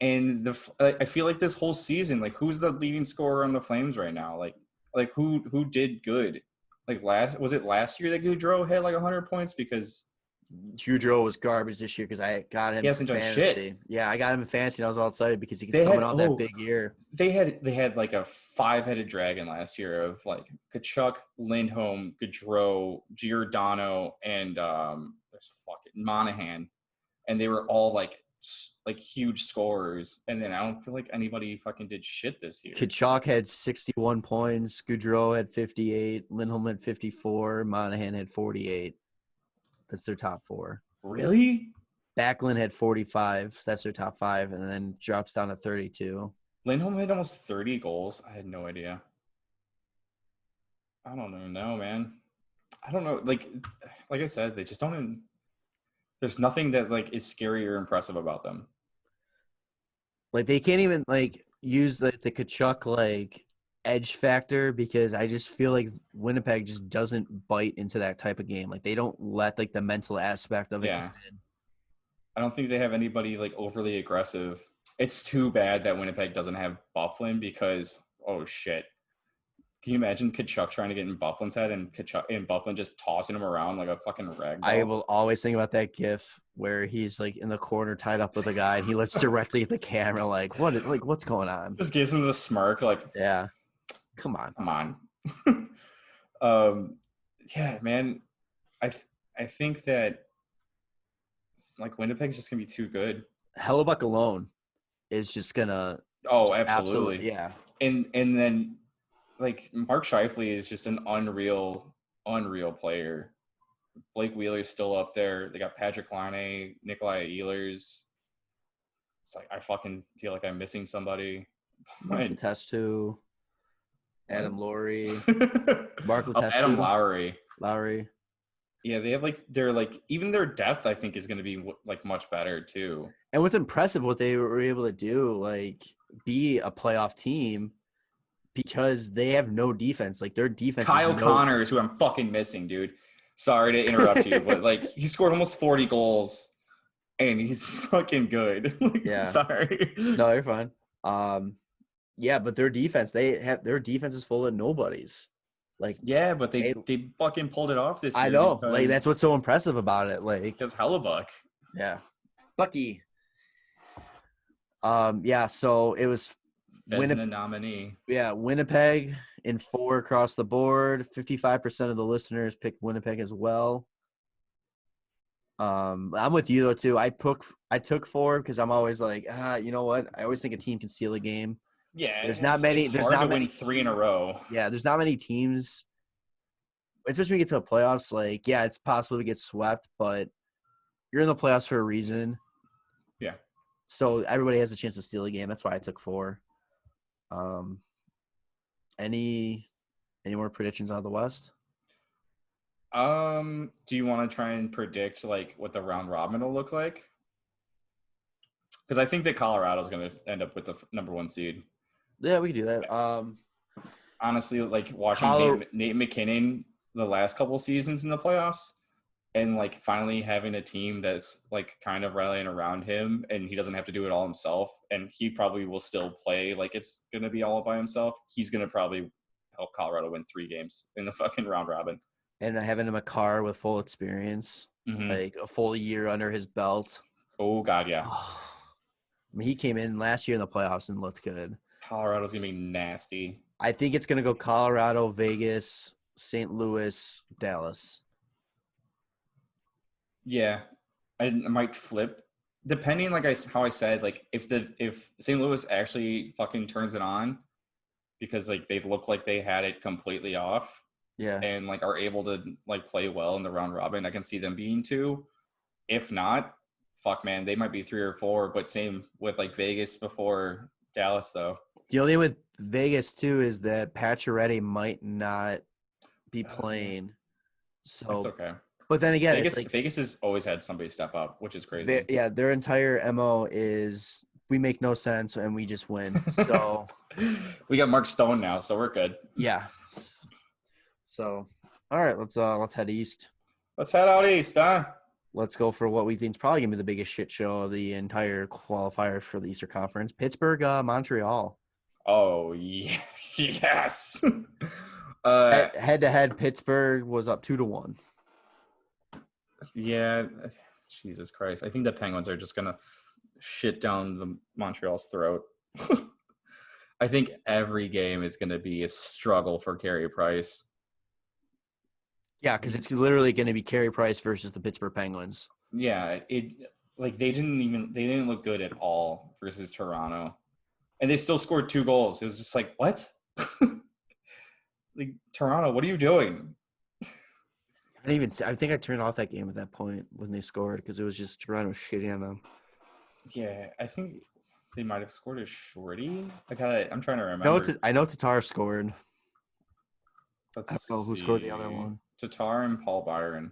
And I feel like this whole season, like, who's the leading scorer on the Flames right now? Like who did good? Like, was it last year that Gaudreau had like 100 points? Because Gaudreau was garbage this year because I got him. He hasn't done shit. Yeah, I got him in fantasy, and I was all excited because he's coming out that big year. They had like a 5-headed dragon last year of like Tkachuk, Lindholm, Gaudreau, Giordano, and there's fucking Monahan, and they were all like huge scorers. And then I don't feel like anybody fucking did shit this year. Tkachuk had 61 points, Gaudreau had 58, Lindholm had 54, Monahan had 48. That's their top 4. Really? Backlund had 45. So that's their top 5, and then drops down to 32. Lindholm had almost 30 goals. I had no idea. I don't even know, man. I don't know. Like I said, they just don't. There's nothing that like is scary or impressive about them. Like, they can't even like use the Tkachuk like edge factor, because I just feel like Winnipeg just doesn't bite into that type of game. Like, they don't let like the mental aspect of it come in. I don't think they have anybody like overly aggressive. It's too bad that Winnipeg doesn't have Byfuglien, because oh shit. Can you imagine Tkachuk trying to get in Byfuglien's head and Byfuglien just tossing him around like a fucking rag doll? I will always think about that GIF where he's like in the corner tied up with a guy, and he looks directly at the camera like, what's going on? Just gives him the smirk like, yeah. Come on. Yeah, man. I think that like Winnipeg's just gonna be too good. Hellebuck alone is just gonna. Oh, absolutely. Yeah. And then like Mark Scheifele is just an unreal player. Blake Wheeler's still up there. They got Patrick Laine, Nikolai Ehlers. It's like I fucking feel like I'm missing somebody. Test too. Adam Lowry. Adam Lowry. Yeah, they have they're even their depth I think is going to be like much better too. And what's impressive what they were able to do, like be a playoff team because they have no defense. Like their defense Kyle is no. Connors, who I'm fucking missing, dude. Sorry to interrupt you, but like he scored almost 40 goals and he's fucking good. Yeah. Sorry. No, you're fine. Yeah, but their defense, their defense is full of nobodies. Like Yeah, but they fucking pulled it off this year. I know. Like that's what's so impressive about it. Like because Hellebuck. Yeah. Bucky. Yeah, so it was Vezina nominee. Yeah, Winnipeg in 4 across the board. 55% of the listeners picked Winnipeg as well. I'm with you though too. I took 4 because I'm always like, you know what? I always think a team can steal a game. Yeah, there's not many. It's there's hard not to many win 3 in a row. Yeah, there's not many teams. Especially when you get to the playoffs, like yeah, it's possible to get swept, but you're in the playoffs for a reason. Yeah. So everybody has a chance to steal a game. That's why I took 4. Any more predictions out of the West? Do you want to try and predict like what the round robin will look like? Because I think that Colorado's going to end up with the number 1 seed. Yeah, we can do that. Honestly, like watching Nate McKinnon the last couple seasons in the playoffs, and like finally having a team that's like kind of rallying around him, and he doesn't have to do it all himself, and he probably will still play like it's going to be all by himself. He's going to probably help Colorado win 3 games in the fucking round robin. And having him a car with full experience, like a full year under his belt. Oh God, yeah. I mean, he came in last year in the playoffs and looked good. Colorado's going to be nasty. I think it's going to go Colorado, Vegas, St. Louis, Dallas. Yeah, I might flip depending, like how I said, like if St. Louis actually fucking turns it on, because like they look like they had it completely off, yeah, and like are able to like play well in the round robin, I can see them being 2. If not, fuck man, they might be 3 or 4. But same with like Vegas before Dallas, though. The only thing with Vegas too is that Pacioretty might not be playing, so that's okay. But then again, Vegas has always had somebody step up, which is crazy. Their entire MO is we make no sense and we just win. So we got Mark Stone now, so we're good. Yeah. So all right, let's head east. Let's head out east, huh? Let's go for what we think is probably gonna be the biggest shit show of the entire qualifier for the Eastern Conference. Pittsburgh, Montreal. Oh yeah. Yes. Head-to-head, Pittsburgh was up 2-1. Yeah, Jesus Christ. I think the Penguins are just going to shit down the Montreal's throat. I think every game is going to be a struggle for Carey Price. Yeah, because it's literally going to be Carey Price versus the Pittsburgh Penguins. Yeah, they didn't look good at all versus Toronto. And they still scored 2 goals. It was just like, what? Like, Toronto, what are you doing? I think I turned off that game at that point when they scored because it was just Toronto shitting on them. Yeah, I think they might have scored a shorty. I'm trying to remember. I know Tatar scored. I Let's don't know who scored the other one. Tatar and Paul Byron.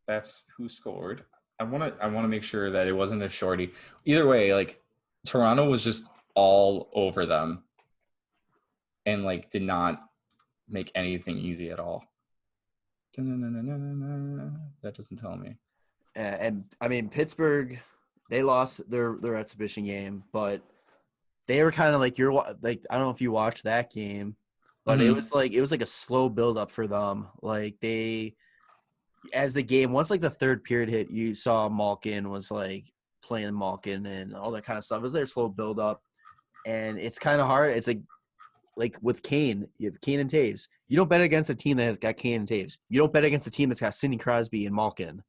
That's who scored. I want to make sure that it wasn't a shorty. Either way, like Toronto was just all over them, and like did not make anything easy at all. That doesn't tell me. And I mean Pittsburgh, they lost their exhibition game, but they were kind of like I don't know if you watched that game, but it was like a slow build up for them. Like as the game once like the third period hit, you saw Malkin was like playing Malkin and all that kind of stuff. It was their slow build up, and it's kind of hard. It's like with Kane, you have Kane and Taves. You don't bet against a team that has got Kane and Taves. You don't bet against a team that's got Sidney Crosby and Malkin.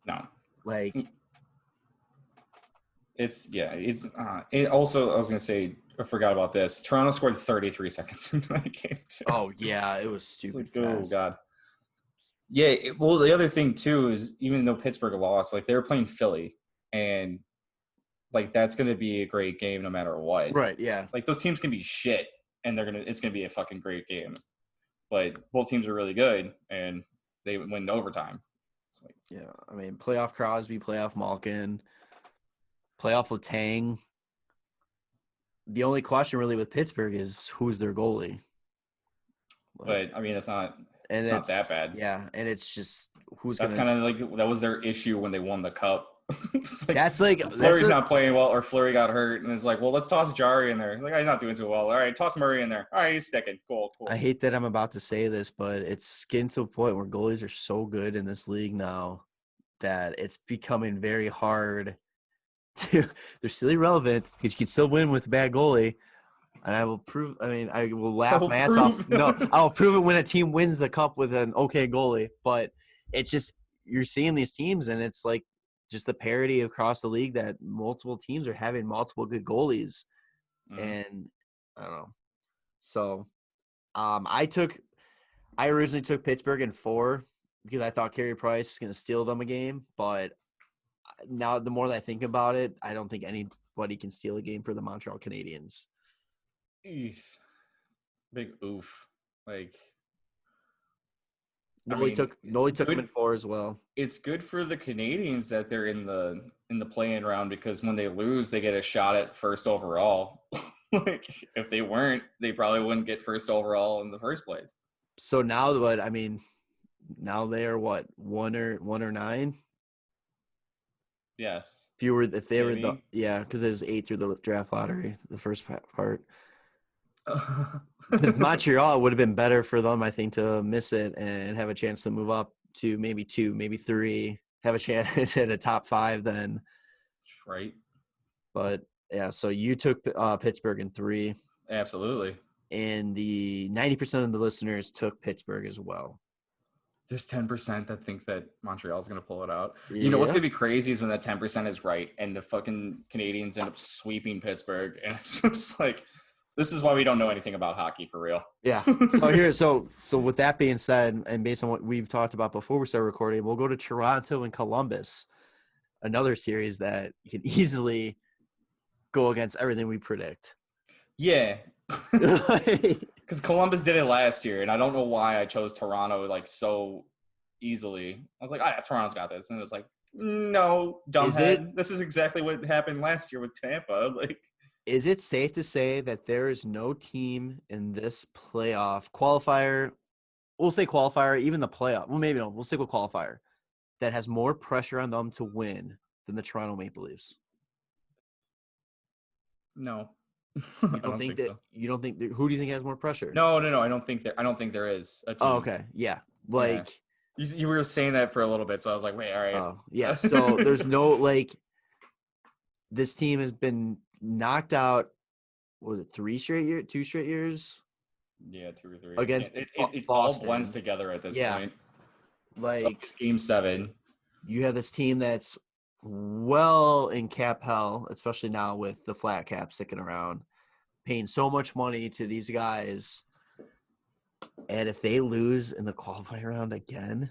No. Like it also, I was going to say, I forgot about this. Toronto scored 33 seconds into that game too. Oh yeah, it was stupid fast. Oh God. Yeah, well the other thing too is even though Pittsburgh lost, like they were playing Philly, and like that's going to be a great game no matter what. Right, yeah. Like those teams can be shit, and it's going to be a fucking great game. But both teams are really good, and they win overtime. It's like, Yeah, I mean, playoff Crosby, playoff Malkin, playoff Letang. The only question really with Pittsburgh is who's their goalie. but I mean, it's not that bad. Yeah, and it's just who's That's gonna. kind of like that was their issue when they won the cup. It's like, That's like Fleury's not playing well, or Fleury got hurt, and it's like, well, let's toss Jari in there. Like, he's not doing too well. All right, toss Murray in there. All right, he's sticking. Cool. I hate that I'm about to say this, but it's getting to a point where goalies are so good in this league now that it's becoming very hard to. They're still irrelevant because you can still win with a bad goalie. And I will prove. I mean, I will laugh my ass off. No, I'll prove it when a team wins the cup with an okay goalie. But it's just you're seeing these teams, and it's like just the parity across the league that multiple teams are having multiple good goalies, and I don't know. So, I originally took Pittsburgh in 4 because I thought Carey Price is going to steal them a game. But now, the more that I think about it, I don't think anybody can steal a game for the Montreal Canadiens. Eesh. Big oof. Like Nolly took him in 4 as well. It's good for the Canadians that they're in the play-in round because when they lose, they get a shot at first overall. Like if they weren't, they probably wouldn't get first overall in the first place. So now now they are what 1 or 9? Yes. If they Maybe. were because there's 8 through the draft lottery, the first part. With Montreal, it would have been better for them, I think, to miss it and have a chance to move up to maybe 2, maybe 3, have a chance at a top 5 then. Right. But, yeah, so you took Pittsburgh in 3. Absolutely. And the 90% of the listeners took Pittsburgh as well. There's 10% that think that Montreal's going to pull it out. Yeah. You know what's going to be crazy is when that 10% is right and the fucking Canadians end up sweeping Pittsburgh. And it's just like – this is why we don't know anything about hockey for real. Yeah. So with that being said, and based on what we've talked about before we start recording, we'll go to Toronto and Columbus, another series that can easily go against everything we predict. Yeah. Because Columbus did it last year, and I don't know why I chose Toronto like so easily. I was like, Toronto's got this. And it was like, no, dumbhead. This is exactly what happened last year with Tampa. Like, is it safe to say that there is no team in this playoff qualifier? We'll say qualifier, even the playoff. Well, maybe no. We'll stick with qualifier that has more pressure on them to win than the Toronto Maple Leafs. No, I don't think that. So. You don't think? Who do you think has more pressure? No. I don't think there is a team. Oh, okay. Yeah. Like you were saying that for a little bit, so I was like, wait, all right. Oh, yeah. So there's no this team has been knocked out. What was it 2 straight years? Yeah, 2 or 3. Against it all blends together at this point. Like so Game 7, you have this team that's well in cap hell, especially now with the flat cap sticking around, paying so much money to these guys, and if they lose in the qualifying round again,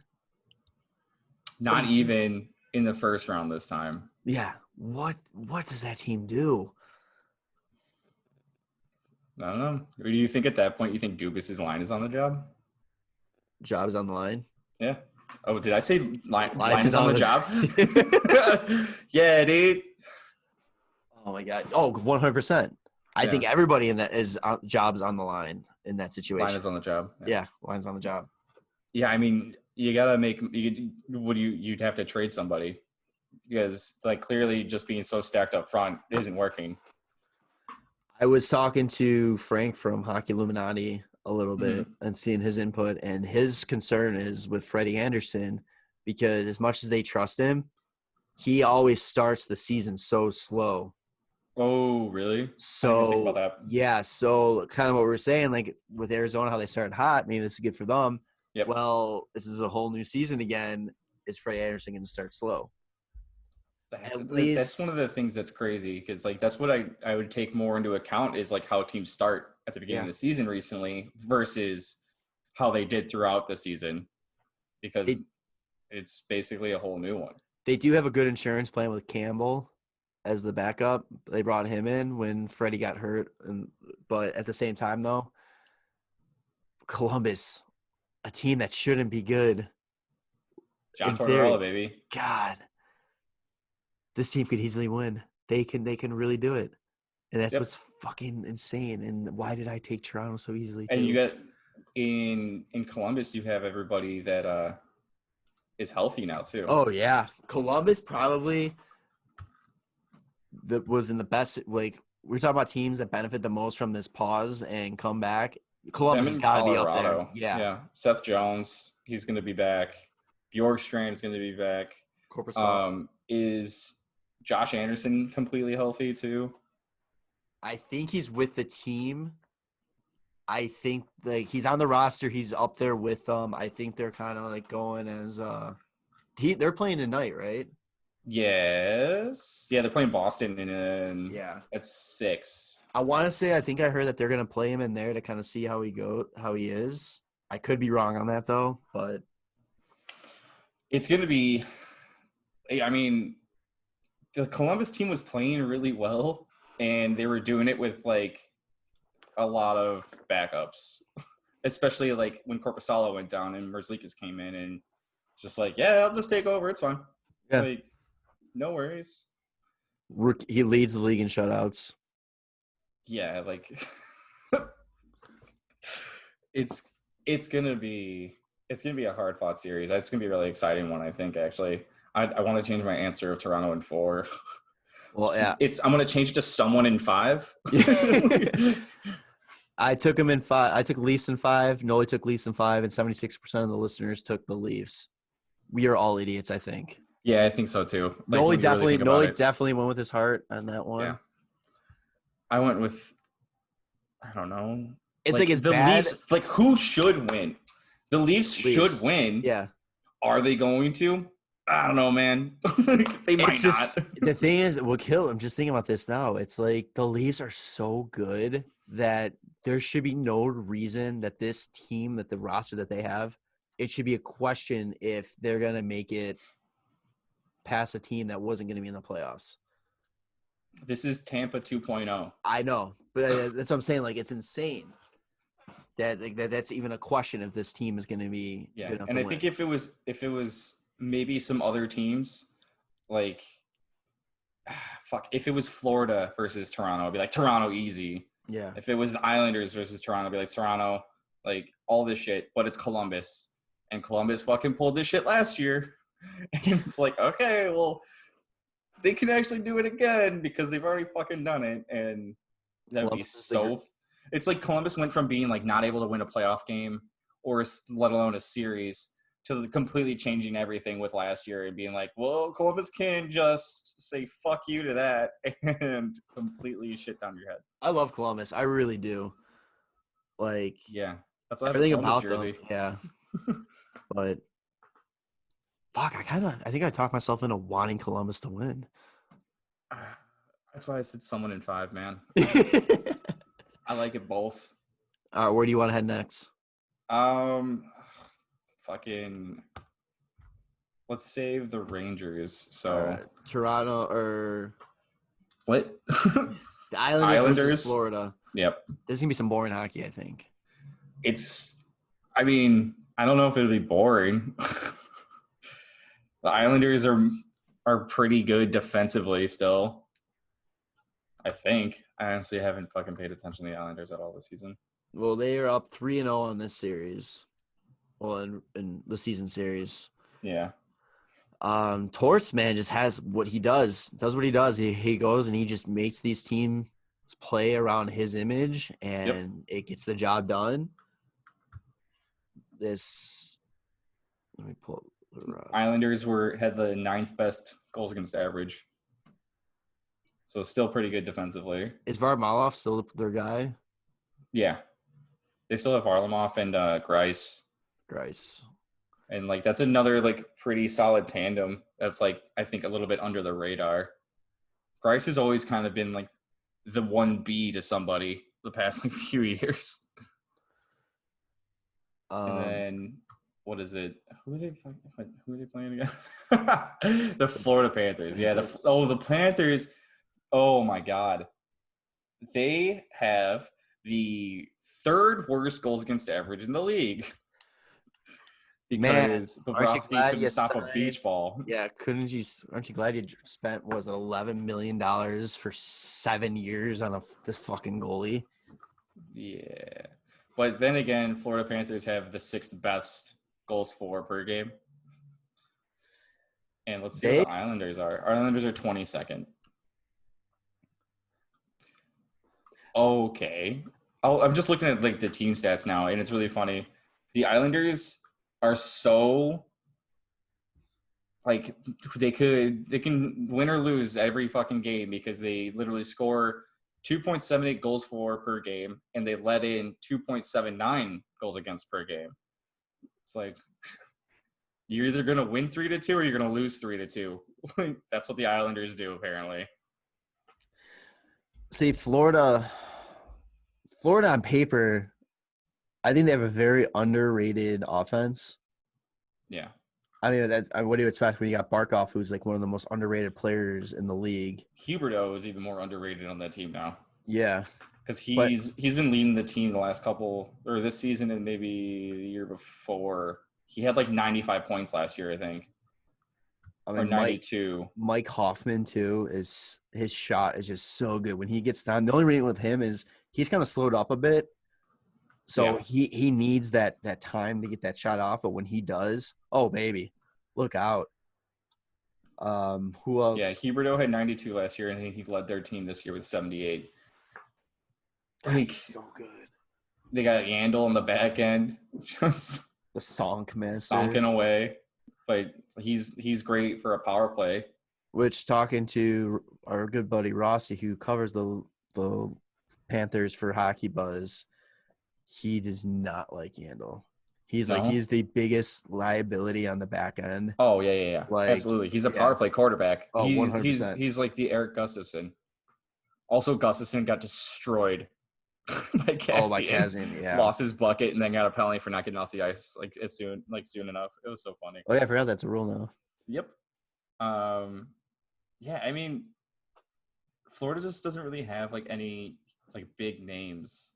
not even in the first round this time. Yeah, what does that team do? I don't know. Or do you think at that point you think Dubas's line is on the job? Job is on the line? Yeah. Oh, did I say line is on the job? Yeah, dude. Oh, my God. Oh, 100%. I think everybody in that is jobs on the line in that situation. Line is on the job. Yeah, line's on the job. Yeah, I mean, you got to you'd have to trade somebody because, like, clearly just being so stacked up front isn't working. I was talking to Frank from Hockey Illuminati a little bit and seeing his input, and his concern is with Freddie Anderson because as much as they trust him, he always starts the season so slow. Oh, really? So, I didn't think about that. Yeah, so kind of what we're saying, like with Arizona, how they started hot, maybe this is good for them. Yep. Well, this is a whole new season again. Is Freddie Anderson going to start slow? That's one of the things that's crazy because, like, that's what I would take more into account is, like, how teams start at the beginning of the season recently versus how they did throughout the season because it's basically a whole new one. They do have a good insurance plan with Campbell as the backup. They brought him in when Freddie got hurt. But at the same time, though, Columbus, a team that shouldn't be good, John in theory, Tortorella, baby. God, this team could easily win. They can really do it. And that's what's fucking insane. And why did I take Toronto so easily too? And you got in Columbus, you have everybody that is healthy now too. Oh yeah, Columbus probably that was in the best. Like we're talking about teams that benefit the most from this pause and come back. Columbus has got to be up there. Yeah. Seth Jones, he's going to be back. Bjorkstrand is going to be back. Is Josh Anderson completely healthy too? I think he's with the team. I think like he's on the roster. He's up there with them. I think they're kind of like going as they're playing tonight, right? Yes. Yeah, they're playing Boston at 6. I want to say I think I heard that they're going to play him in there to kind of see how he is. I could be wrong on that though, but it's going to be I mean, the Columbus team was playing really well and they were doing it with like a lot of backups, especially like when Korpisalo went down and Merzlikis came in and just like, yeah, I'll just take over. It's fine. Yeah. Like, no worries. He leads the league in shutouts. Yeah, like it's gonna be a hard fought series. It's gonna be a really exciting one, I think. Actually, I want to change my answer of Toronto in 4. Well, yeah, I'm gonna change it to someone in 5. I took him in 5. I took Leafs in 5. Nolly took Leafs in 5, and 76% of the listeners took the Leafs. We are all idiots, I think. Yeah, I think so too. Like, Nolly definitely went with his heart on that one. Yeah. I went with, I don't know. It's like it's the bad. Leafs. Like, who should win? The Leafs should win. Yeah. Are they going to? I don't know, man. They might not. The thing is, I'm just thinking about this now. It's like the Leafs are so good that there should be no reason that this team, that the roster that they have, it should be a question if they're going to make it past a team that wasn't going to be in the playoffs. This is Tampa 2.0. I know, but that's what I'm saying. Like, it's insane that's even a question if this team is going to be good enough and to I win. think if it was maybe some other teams, like if it was Florida versus Toronto, I'd be like Toronto easy. Yeah. If it was the Islanders versus Toronto, I'd be like Toronto, like all this shit. But it's Columbus, and Columbus fucking pulled this shit last year, and it's like, okay, well, they can actually do it again because they've already fucking done it, and that would be so. It's like Columbus went from being like not able to win a playoff game or let alone a series to completely changing everything with last year and being like, well, Columbus can just say fuck you to that and completely shit down your head. I love Columbus. I really do. Like, yeah, that's what everything I have a about jersey. them. Yeah. But fuck, I think I talked myself into wanting Columbus to win. That's why I said someone in 5, man. I like it both. All right, where do you want to head next? Fucking let's save the Rangers. So right. Toronto or what? The Islanders versus Florida. Yep. There's gonna be some boring hockey, I think. I mean, I don't know if it'll be boring. The Islanders are pretty good defensively still. I think. I honestly haven't fucking paid attention to the Islanders at all this season. Well, they are up 3-0 on this series. Well, in the season series. Yeah. Torts, man, just has what he does. Does what he does. He goes and he just makes these teams play around his image, and it gets the job done. Let me pull the rest. Islanders had the 9th best goals against average. So still pretty good defensively. Is Varlamov still their guy? Yeah. They still have Varlamov and Greiss. And, like, that's another, like, pretty solid tandem that's, like, I think a little bit under the radar. Greiss has always kind of been, like, the 1B to somebody the past, like, few years. And then, what is it? Who are they playing again? The Florida Panthers. Yeah, the Panthers. Oh, my God. They have the 3rd worst goals against average in the league. because aren't you Bobrovsky glad couldn't you stop a signed? beach ball. Yeah, aren't you glad you spent, was it $11 million for 7 years on this fucking goalie? Yeah. But then again, Florida Panthers have the 6th best goals for per game. And let's see what the Islanders are. Islanders are 22nd. Okay. I'm just looking at like the team stats now, and it's really funny. The Islanders are so like they can win or lose every fucking game because they literally score 2.78 goals for per game, and they let in 2.79 goals against per game. It's like you're either gonna win 3-2 or you're gonna lose 3-2. That's what the Islanders do, apparently. See, Florida on paper, I think they have a very underrated offense. Yeah. I mean, what do you expect when you got Barkov, who's like one of the most underrated players in the league? Huberdeau is even more underrated on that team now. Yeah. Because he's been leading the team the last couple, or this season and maybe the year before. He had like 95 points last year, I think. I mean, or 92. Mike Hoffman, too, his shot is just so good. When he gets down, the only reason with him is he's kind of slowed up a bit. So he needs that time to get that shot off. But when he does, oh, baby, look out. Who else? Yeah, Huberdeau had 92 last year, and I think he led their team this year with 78. Like, so good. They got Yandel on the back end, just the Sonk master, sonking away. But he's great for a power play. Which, talking to our good buddy Rossi, who covers the Panthers for Hockey Buzz, he does not like Yandel. He's the biggest liability on the back end. Oh yeah. Like, absolutely. He's a power play quarterback. Oh, 100%. He's like the Eric Gustafson. Also, Gustafson got destroyed by Kassian. Oh, by Kassian, yeah. Lost his bucket and then got a penalty for not getting off the ice soon enough. It was so funny. Oh yeah, I forgot that's a rule now. Yep. Yeah, I mean, Florida just doesn't really have like any like big names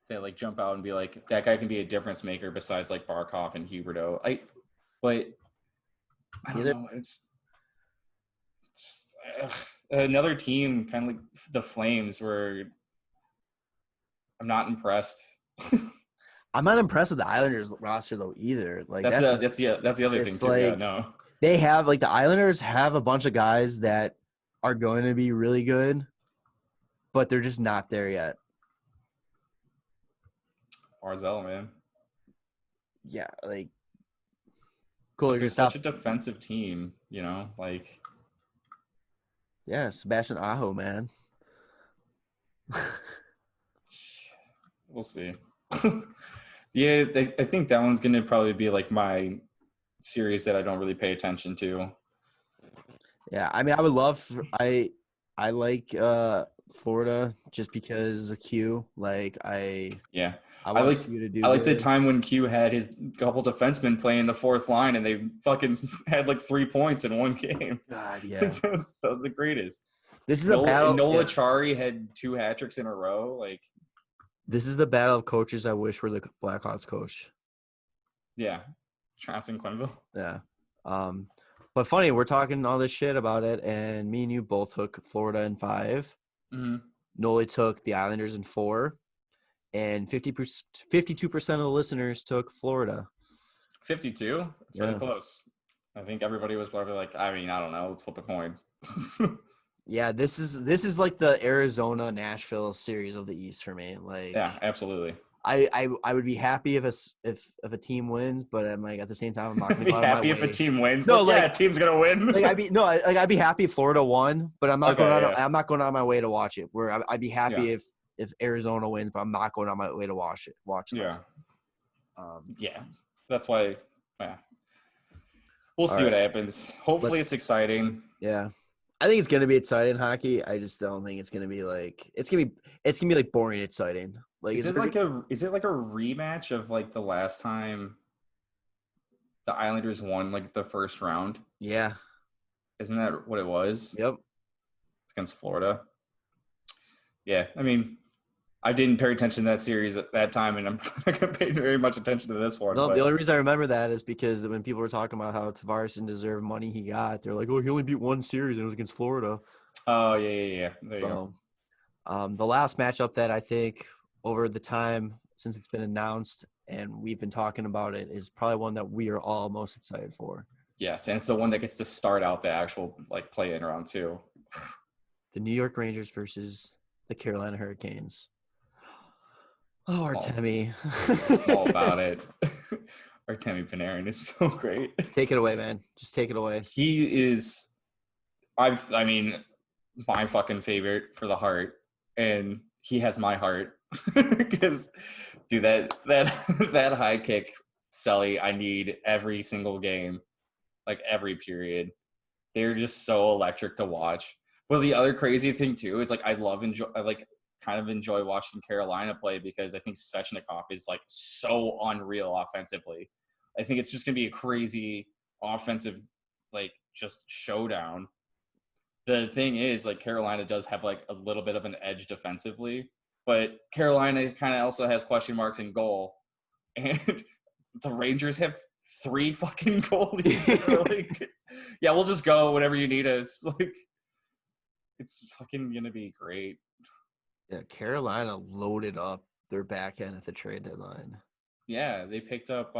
that like jump out and be like, that guy can be a difference maker besides like Barkov and Huberdeau. I don't know. It's just, another team, kind of like the Flames, where I'm not impressed. I'm not impressed with the Islanders roster though either. Like that's the other thing too. Like, yeah, no. They have like the Islanders have a bunch of guys that are going to be really good, but they're just not there yet. Barzell, man. Yeah, like cool. They're such a defensive team, like. Yeah, Sebastian Aho, man. We'll see. Yeah, I think that one's gonna probably be like my series that I don't really pay attention to. Yeah, I mean, I would love. I like Florida just because of Q. Like I like Q to do. I like the time when Q had his couple defensemen playing the fourth line and they fucking had like 3 points in one game. God, yeah, that was the greatest. This is a battle. Nola Chari had 2 hat tricks in a row. Like, this is the battle of coaches I wish were the Blackhawks coach. Yeah, Trotz and Quenneville. Yeah. But funny, we're talking all this shit about it, and me and you both took Florida in 5. Mm-hmm. Nolly took the Islanders in 4, and 52% of the listeners took Florida. 52? It's really close. I think everybody was probably like, I mean, I don't know. Let's flip a coin. Yeah, this is like the Arizona Nashville series of the East for me. Like, yeah, absolutely. I would be happy if a team wins, but I'm like at the same time I'm not gonna be happy if a team wins. No, like, a team's gonna win. Like I'd be happy if Florida won, but I'm not I'm not going out of my way to watch it. Where I'd be happy if Arizona wins, but I'm not going out of my way to watch it. Yeah. Yeah, that's why. Yeah, we'll see what happens. Hopefully, it's exciting. Yeah. I think it's gonna be exciting hockey. I just don't think it's gonna be like it's gonna be like boring exciting. Like is it like a rematch of like the last time the Islanders won like the first round? Yeah. Isn't that what it was? Yep. It's against Florida. Yeah, I mean, I didn't pay attention to that series at that time, and I'm not going to pay very much attention to this one. No, but the only reason I remember that is because when people were talking about how Tavares didn't deserve money he got, they're like, "Oh, he only beat one series and it was against Florida." oh yeah. There you go. So, the last matchup that I think over the time since it's been announced and we've been talking about it is probably one that we are all most excited for. Yes, and it's the one that gets to start out the actual like play-in round too. The New York Rangers versus the Carolina Hurricanes. Oh, Artemi. It's all about it. Artemi Panarin is so great. Take it away, man. Just take it away. He is, I mean, my fucking favorite for the Heart, and he has my heart because, dude, that high kick, Selly, I need every single game, like every period. They're just so electric to watch. Well, the other crazy thing too is like I kind of enjoy watching Carolina play because I think Svechnikov is like so unreal offensively. I think it's just gonna be a crazy offensive like just showdown. The thing is like Carolina does have like a little bit of an edge defensively, but Carolina kind of also has question marks in goal, and the Rangers have 3 fucking goalies that are like, yeah, we'll just go whenever you need us. Like, it's fucking gonna be great. Yeah, Carolina loaded up their back end at the trade deadline. Yeah, they picked up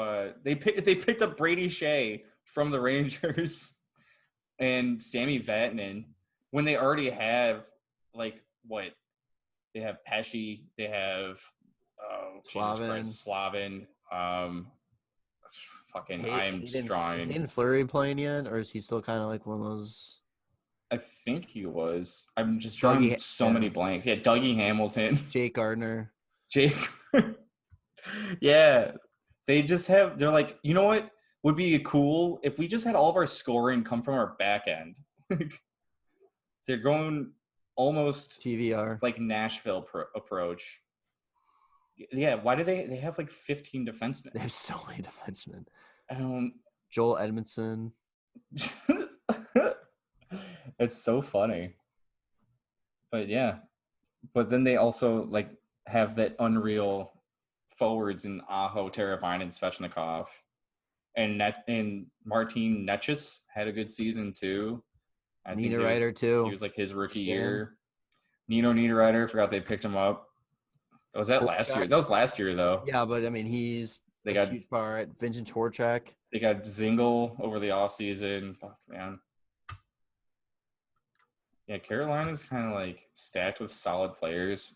they picked up Brady Shea from the Rangers and Sammy Vatanen when they already have like what they have Pesci, they have Jesus Christ, Slavin, fucking I'm drawing. Is Hayden Fleury playing yet, or is he still kind of like one of those? I think he was. I'm just drawing many blanks. Yeah, Dougie Hamilton, Jake Gardner, Jake. Yeah, they're like, you know what would be cool if we just had all of our scoring come from our back end. They're going almost TVR like Nashville approach. Yeah, why do they have like 15 defensemen? There's so many defensemen. I don't. Joel Edmondson. It's so funny. But yeah. But then they also like have that unreal forwards in Aho, Teravainen, and Svechnikov. And Martin Necas had a good season too. I think Niederreiter too. He was like his rookie year. Nino Niederreiter, forgot they picked him up. Was that last year? That was last year though. Yeah, but I mean they got a huge part. Vincent Trocheck. They got Zingle over the offseason. Fuck man. Yeah, Carolina's kind of like stacked with solid players.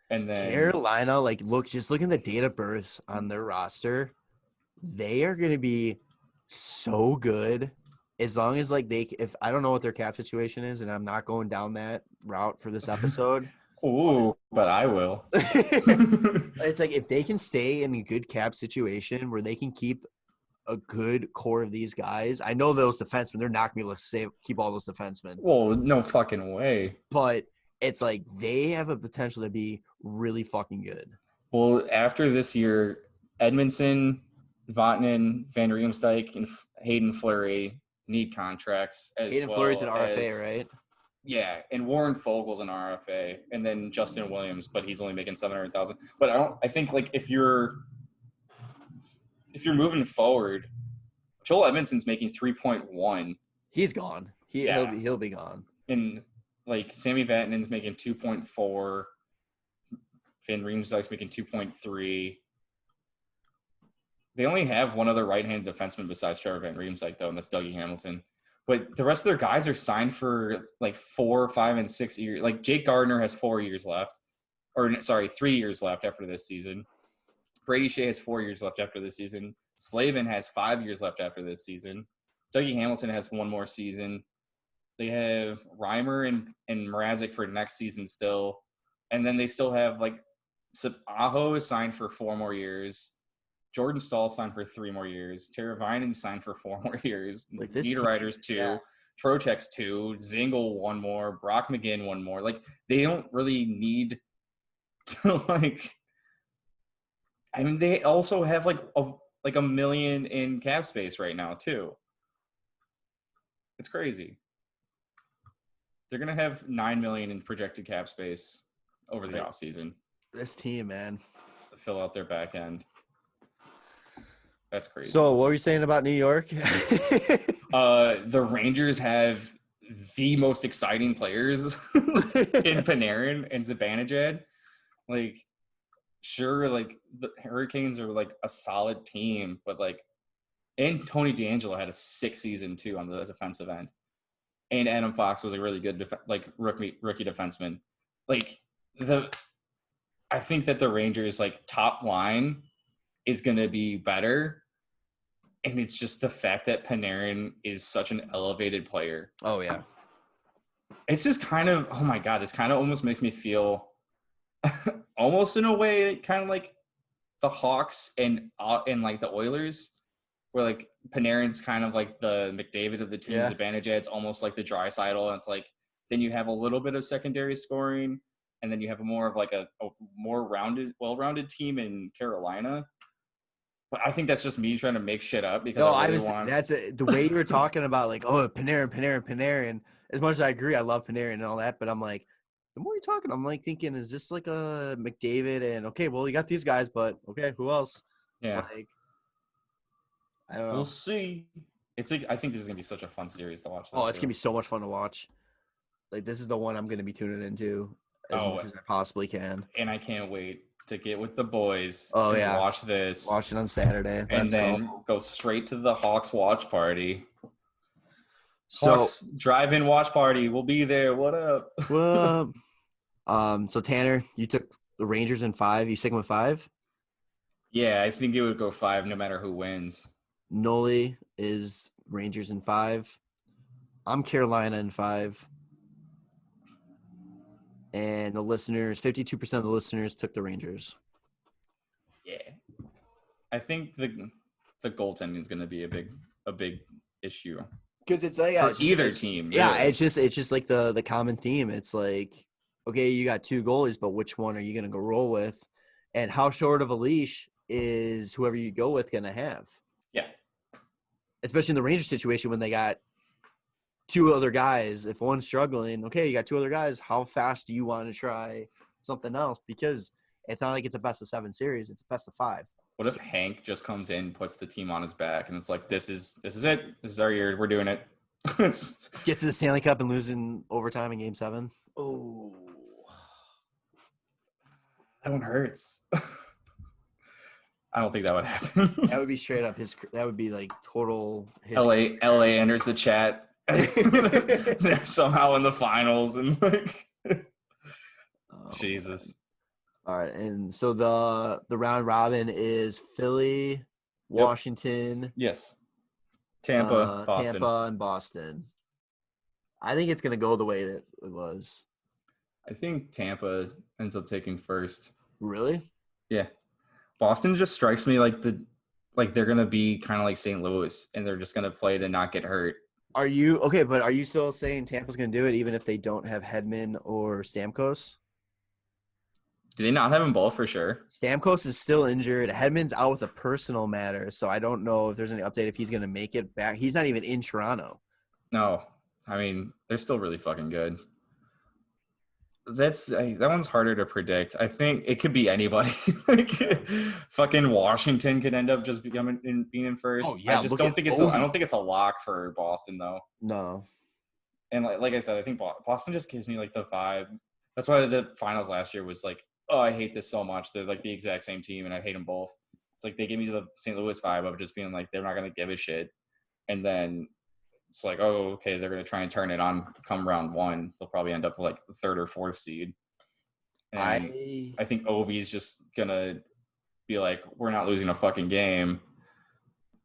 And then Carolina, like just look at the date of birth on their roster. They are gonna be so good as long as like if I don't know what their cap situation is, and I'm not going down that route for this episode. Ooh, but I will. It's like if they can stay in a good cap situation where they can keep a good core of these guys. I know those defensemen, they're not going to be able to keep all those defensemen. Well, no fucking way. But it's like they have a potential to be really fucking good. Well, after this year, Edmondson, Vatanen, Van Riemsdyk, and Hayden Fleury need contracts. Hayden Fleury's an RFA, right? Yeah, and Warren Fogel's an RFA, and then Justin Williams, but he's only making $700,000. But I think like if you're moving forward, Joel Edmondson's making 3.1. He's gone. He'll be gone. And like Sammy Vatanen's making 2.4. Van Riemsdyk's making 2.3. They only have one other right-handed defenseman besides Trevor Van Riemsdyk, though, and that's Dougie Hamilton. But the rest of their guys are signed for like 4, 5, and 6 years. Like Jake Gardner has 4 years left. 3 years left after this season. Brady Shea has 4 years left after this season. Slavin has 5 years left after this season. Dougie Hamilton has one more season. They have Reimer and Mrazek for next season still. And then they still have like Aho is signed for 4 more years. Jordan Stahl signed for 3 more years. Teravainen signed for 4 more years. Like Niederreiter's 2. Yeah. Trocheck's 2. Zingle 1 more. Brock McGinn 1 more. Like they don't really need to like. I mean, they also have like a million in cap space right now too. It's crazy. They're gonna have $9 million in projected cap space over the offseason. This team, man. to fill out their back end. That's crazy. So, what were you saying about New York? The Rangers have the most exciting players in Panarin and Zibanejad. Like, sure, like the Hurricanes are like a solid team, but like, and Tony DeAngelo had a sick season too on the defensive end, and Adam Fox was a really good rookie defenseman. Like I think that the Rangers like top line is going to be better. And it's just the fact that Panarin is such an elevated player. Oh, yeah. It's just kind of, oh my God, this kind of almost makes me feel almost in a way kind of like the Hawks and like the Oilers, where like Panarin's kind of like the McDavid of the team. Yeah. Zibanejad's almost like the Draisaitl. And it's like, then you have a little bit of secondary scoring, and then you have more of like a more well-rounded team in Carolina. But I think that's just me trying to make shit up because the way you were talking about like, oh, Panarin. As much as I agree, I love Panarin and all that, but I'm like, the more you're talking, I'm like thinking, is this like a McDavid? And okay, well, you got these guys, but okay, who else? Yeah, like, I don't know. We'll see. It's like, I think this is gonna be such a fun series to watch. Oh, it's gonna be so much fun to watch. Like, this is the one I'm gonna be tuning into as much as I possibly can. And I can't wait to get with the boys. Oh, and watch this. Watch it on Saturday. And then go straight to the Hawks watch party. So Hawks drive-in watch party. We'll be there. What up? Well, so Tanner, you took the Rangers in 5. You sticking with 5? Yeah, I think it would go 5 no matter who wins. Nolly is Rangers in 5. I'm Carolina in 5. And the listeners, 52% of the listeners took the Rangers. Yeah. I think the goaltending is going to be a big issue. Because it's like for either team. Really. Yeah, it's just like the common theme. It's like, okay, you got 2 goalies, but which one are you going to go roll with? And how short of a leash is whoever you go with going to have? Yeah. Especially in the Rangers situation when they got 2 other guys. If one's struggling, okay, you got 2 other guys. How fast do you want to try something else? Because it's not like it's a best-of-7 series. It's a best-of-5. What if Hank just comes in, puts the team on his back, and it's like, this is it. This is our year. We're doing it. Gets to the Stanley Cup and losing overtime in Game 7. Oh. That one hurts. I don't think that would happen. That would be straight up that would be like total LA enters the chat. They're somehow in the finals and like Jesus. All right, and so the round robin is Philly, Washington, yes, Tampa, and Boston. I think it's gonna go the way that it was. I think Tampa ends up taking first. Really? Yeah. Boston just strikes me like they're gonna be kind of like St. Louis, and they're just gonna play to not get hurt. Are you okay? But are you still saying Tampa's gonna do it even if they don't have Hedman or Stamkos? Do they not have them both for sure? Stamkos is still injured. Hedman's out with a personal matter, so I don't know if there's any update if he's gonna make it back. He's not even in Toronto. No, I mean they're still really fucking good. That one's harder to predict. I think it could be anybody. Like fucking Washington could end up just being in first. Oh, yeah, I just don't think I don't think it's a lock for Boston though. No. And like I said, I think Boston just gives me like the vibe. That's why the finals last year was like, oh, I hate this so much. They're like the exact same team, and I hate them both. It's like they give me the St. Louis vibe of just being like they're not gonna give a shit, and then it's like, oh, okay, they're going to try and turn it on come round 1. They'll probably end up like the 3rd or 4th seed. And I think Ovi's just going to be like, we're not losing a fucking game.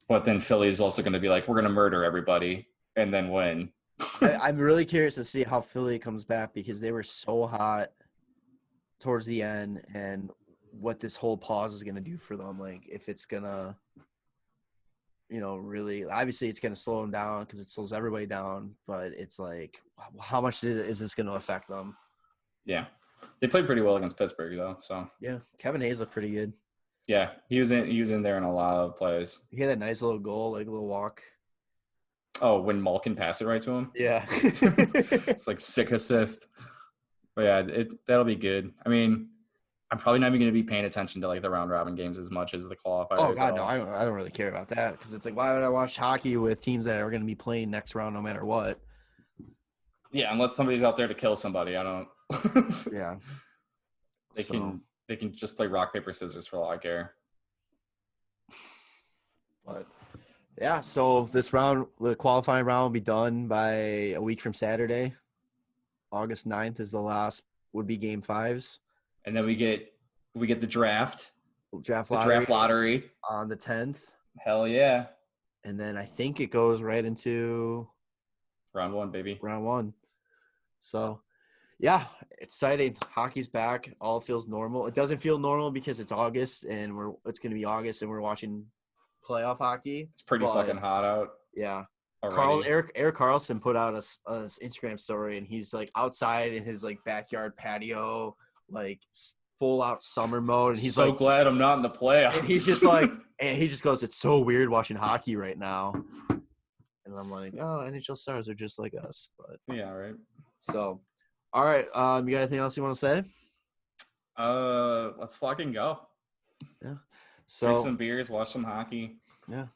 But then Philly's also going to be like, we're going to murder everybody and then win. I'm really curious to see how Philly comes back because they were so hot towards the end and what this whole pause is going to do for them. Like if it's going to – really, obviously it's going to slow them down because it slows everybody down, but it's like, how much is this going to affect them? Yeah. They played pretty well against Pittsburgh though. So yeah, Kevin Hayes looked pretty good. Yeah. He was in there in a lot of plays. He had a nice little goal, like a little walk. Oh, when Malkin passed it right to him. Yeah. It's like sick assist. But yeah, that'll be good. I mean, I'm probably not even going to be paying attention to like the round robin games as much as the qualifiers. Oh God, no, I don't really care about that because it's like, why would I watch hockey with teams that are going to be playing next round no matter what? Yeah, unless somebody's out there to kill somebody, I don't. Yeah, they can just play rock paper scissors for all I care. But yeah, so this round, the qualifying round will be done by a week from Saturday. August 9th is the last, would be game 5s. And then we get the draft. Draft lottery on the 10th. Hell yeah. And then I think it goes right into round 1, baby. Round 1. So, yeah, exciting. Hockey's back. All feels normal. It doesn't feel normal because it's August and it's going to be August and we're watching playoff hockey. It's pretty fucking hot out. Yeah. Already. Eric Carlson put out a Instagram story and he's like outside in his like backyard patio, like full out summer mode, and he's so like, glad I'm not in the playoffs. And he's just like, and he just goes, it's so weird watching hockey right now. And I'm like, oh, NHL stars are just like us. But yeah, right. So, all right, you got anything else you want to say? Let's fucking go. Yeah. So drink some beers, watch some hockey. Yeah.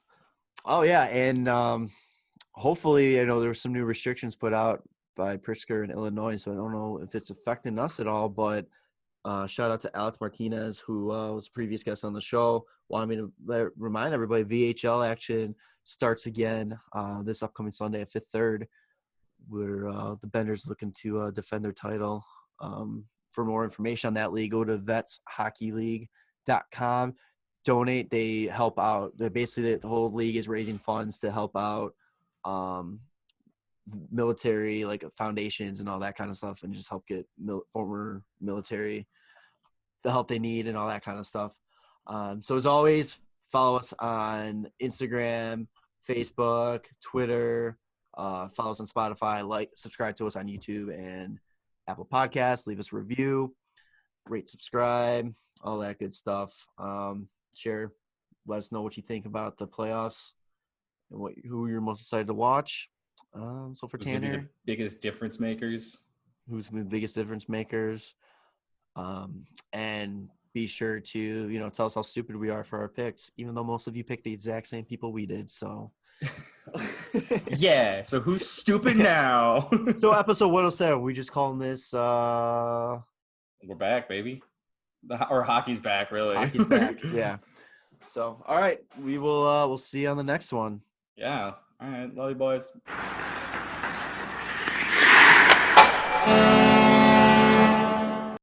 Oh yeah, and hopefully, I know there were some new restrictions put out by Pritzker in Illinois, so I don't know if it's affecting us at all, but shout out to Alex Martinez, who was a previous guest on the show. Wanted me to remind everybody, VHL action starts again this upcoming Sunday at Fifth Third, where the Benders looking to defend their title. For more information on that league, go to vetshockeyleague.com. Donate. They help out. Basically, the whole league is raising funds to help out military like foundations and all that kind of stuff, and just help get former military the help they need and all that kind of stuff. So as always, follow us on Instagram, Facebook, Twitter, follow us on Spotify, subscribe to us on YouTube and Apple Podcasts, leave us a review, rate, subscribe, all that good stuff. Share, let us know what you think about the playoffs and who you're most excited to watch. So for Tanner, the biggest difference makers? Who's the biggest difference makers? And be sure to, tell us how stupid we are for our picks, even though most of you picked the exact same people we did. So yeah. So who's stupid now? So episode 107, we just calling this, we're back, baby. Or hockey's back, really. Hockey's back. Yeah. So, all right, we'll see you on the next one. Yeah. All right. Love you, boys.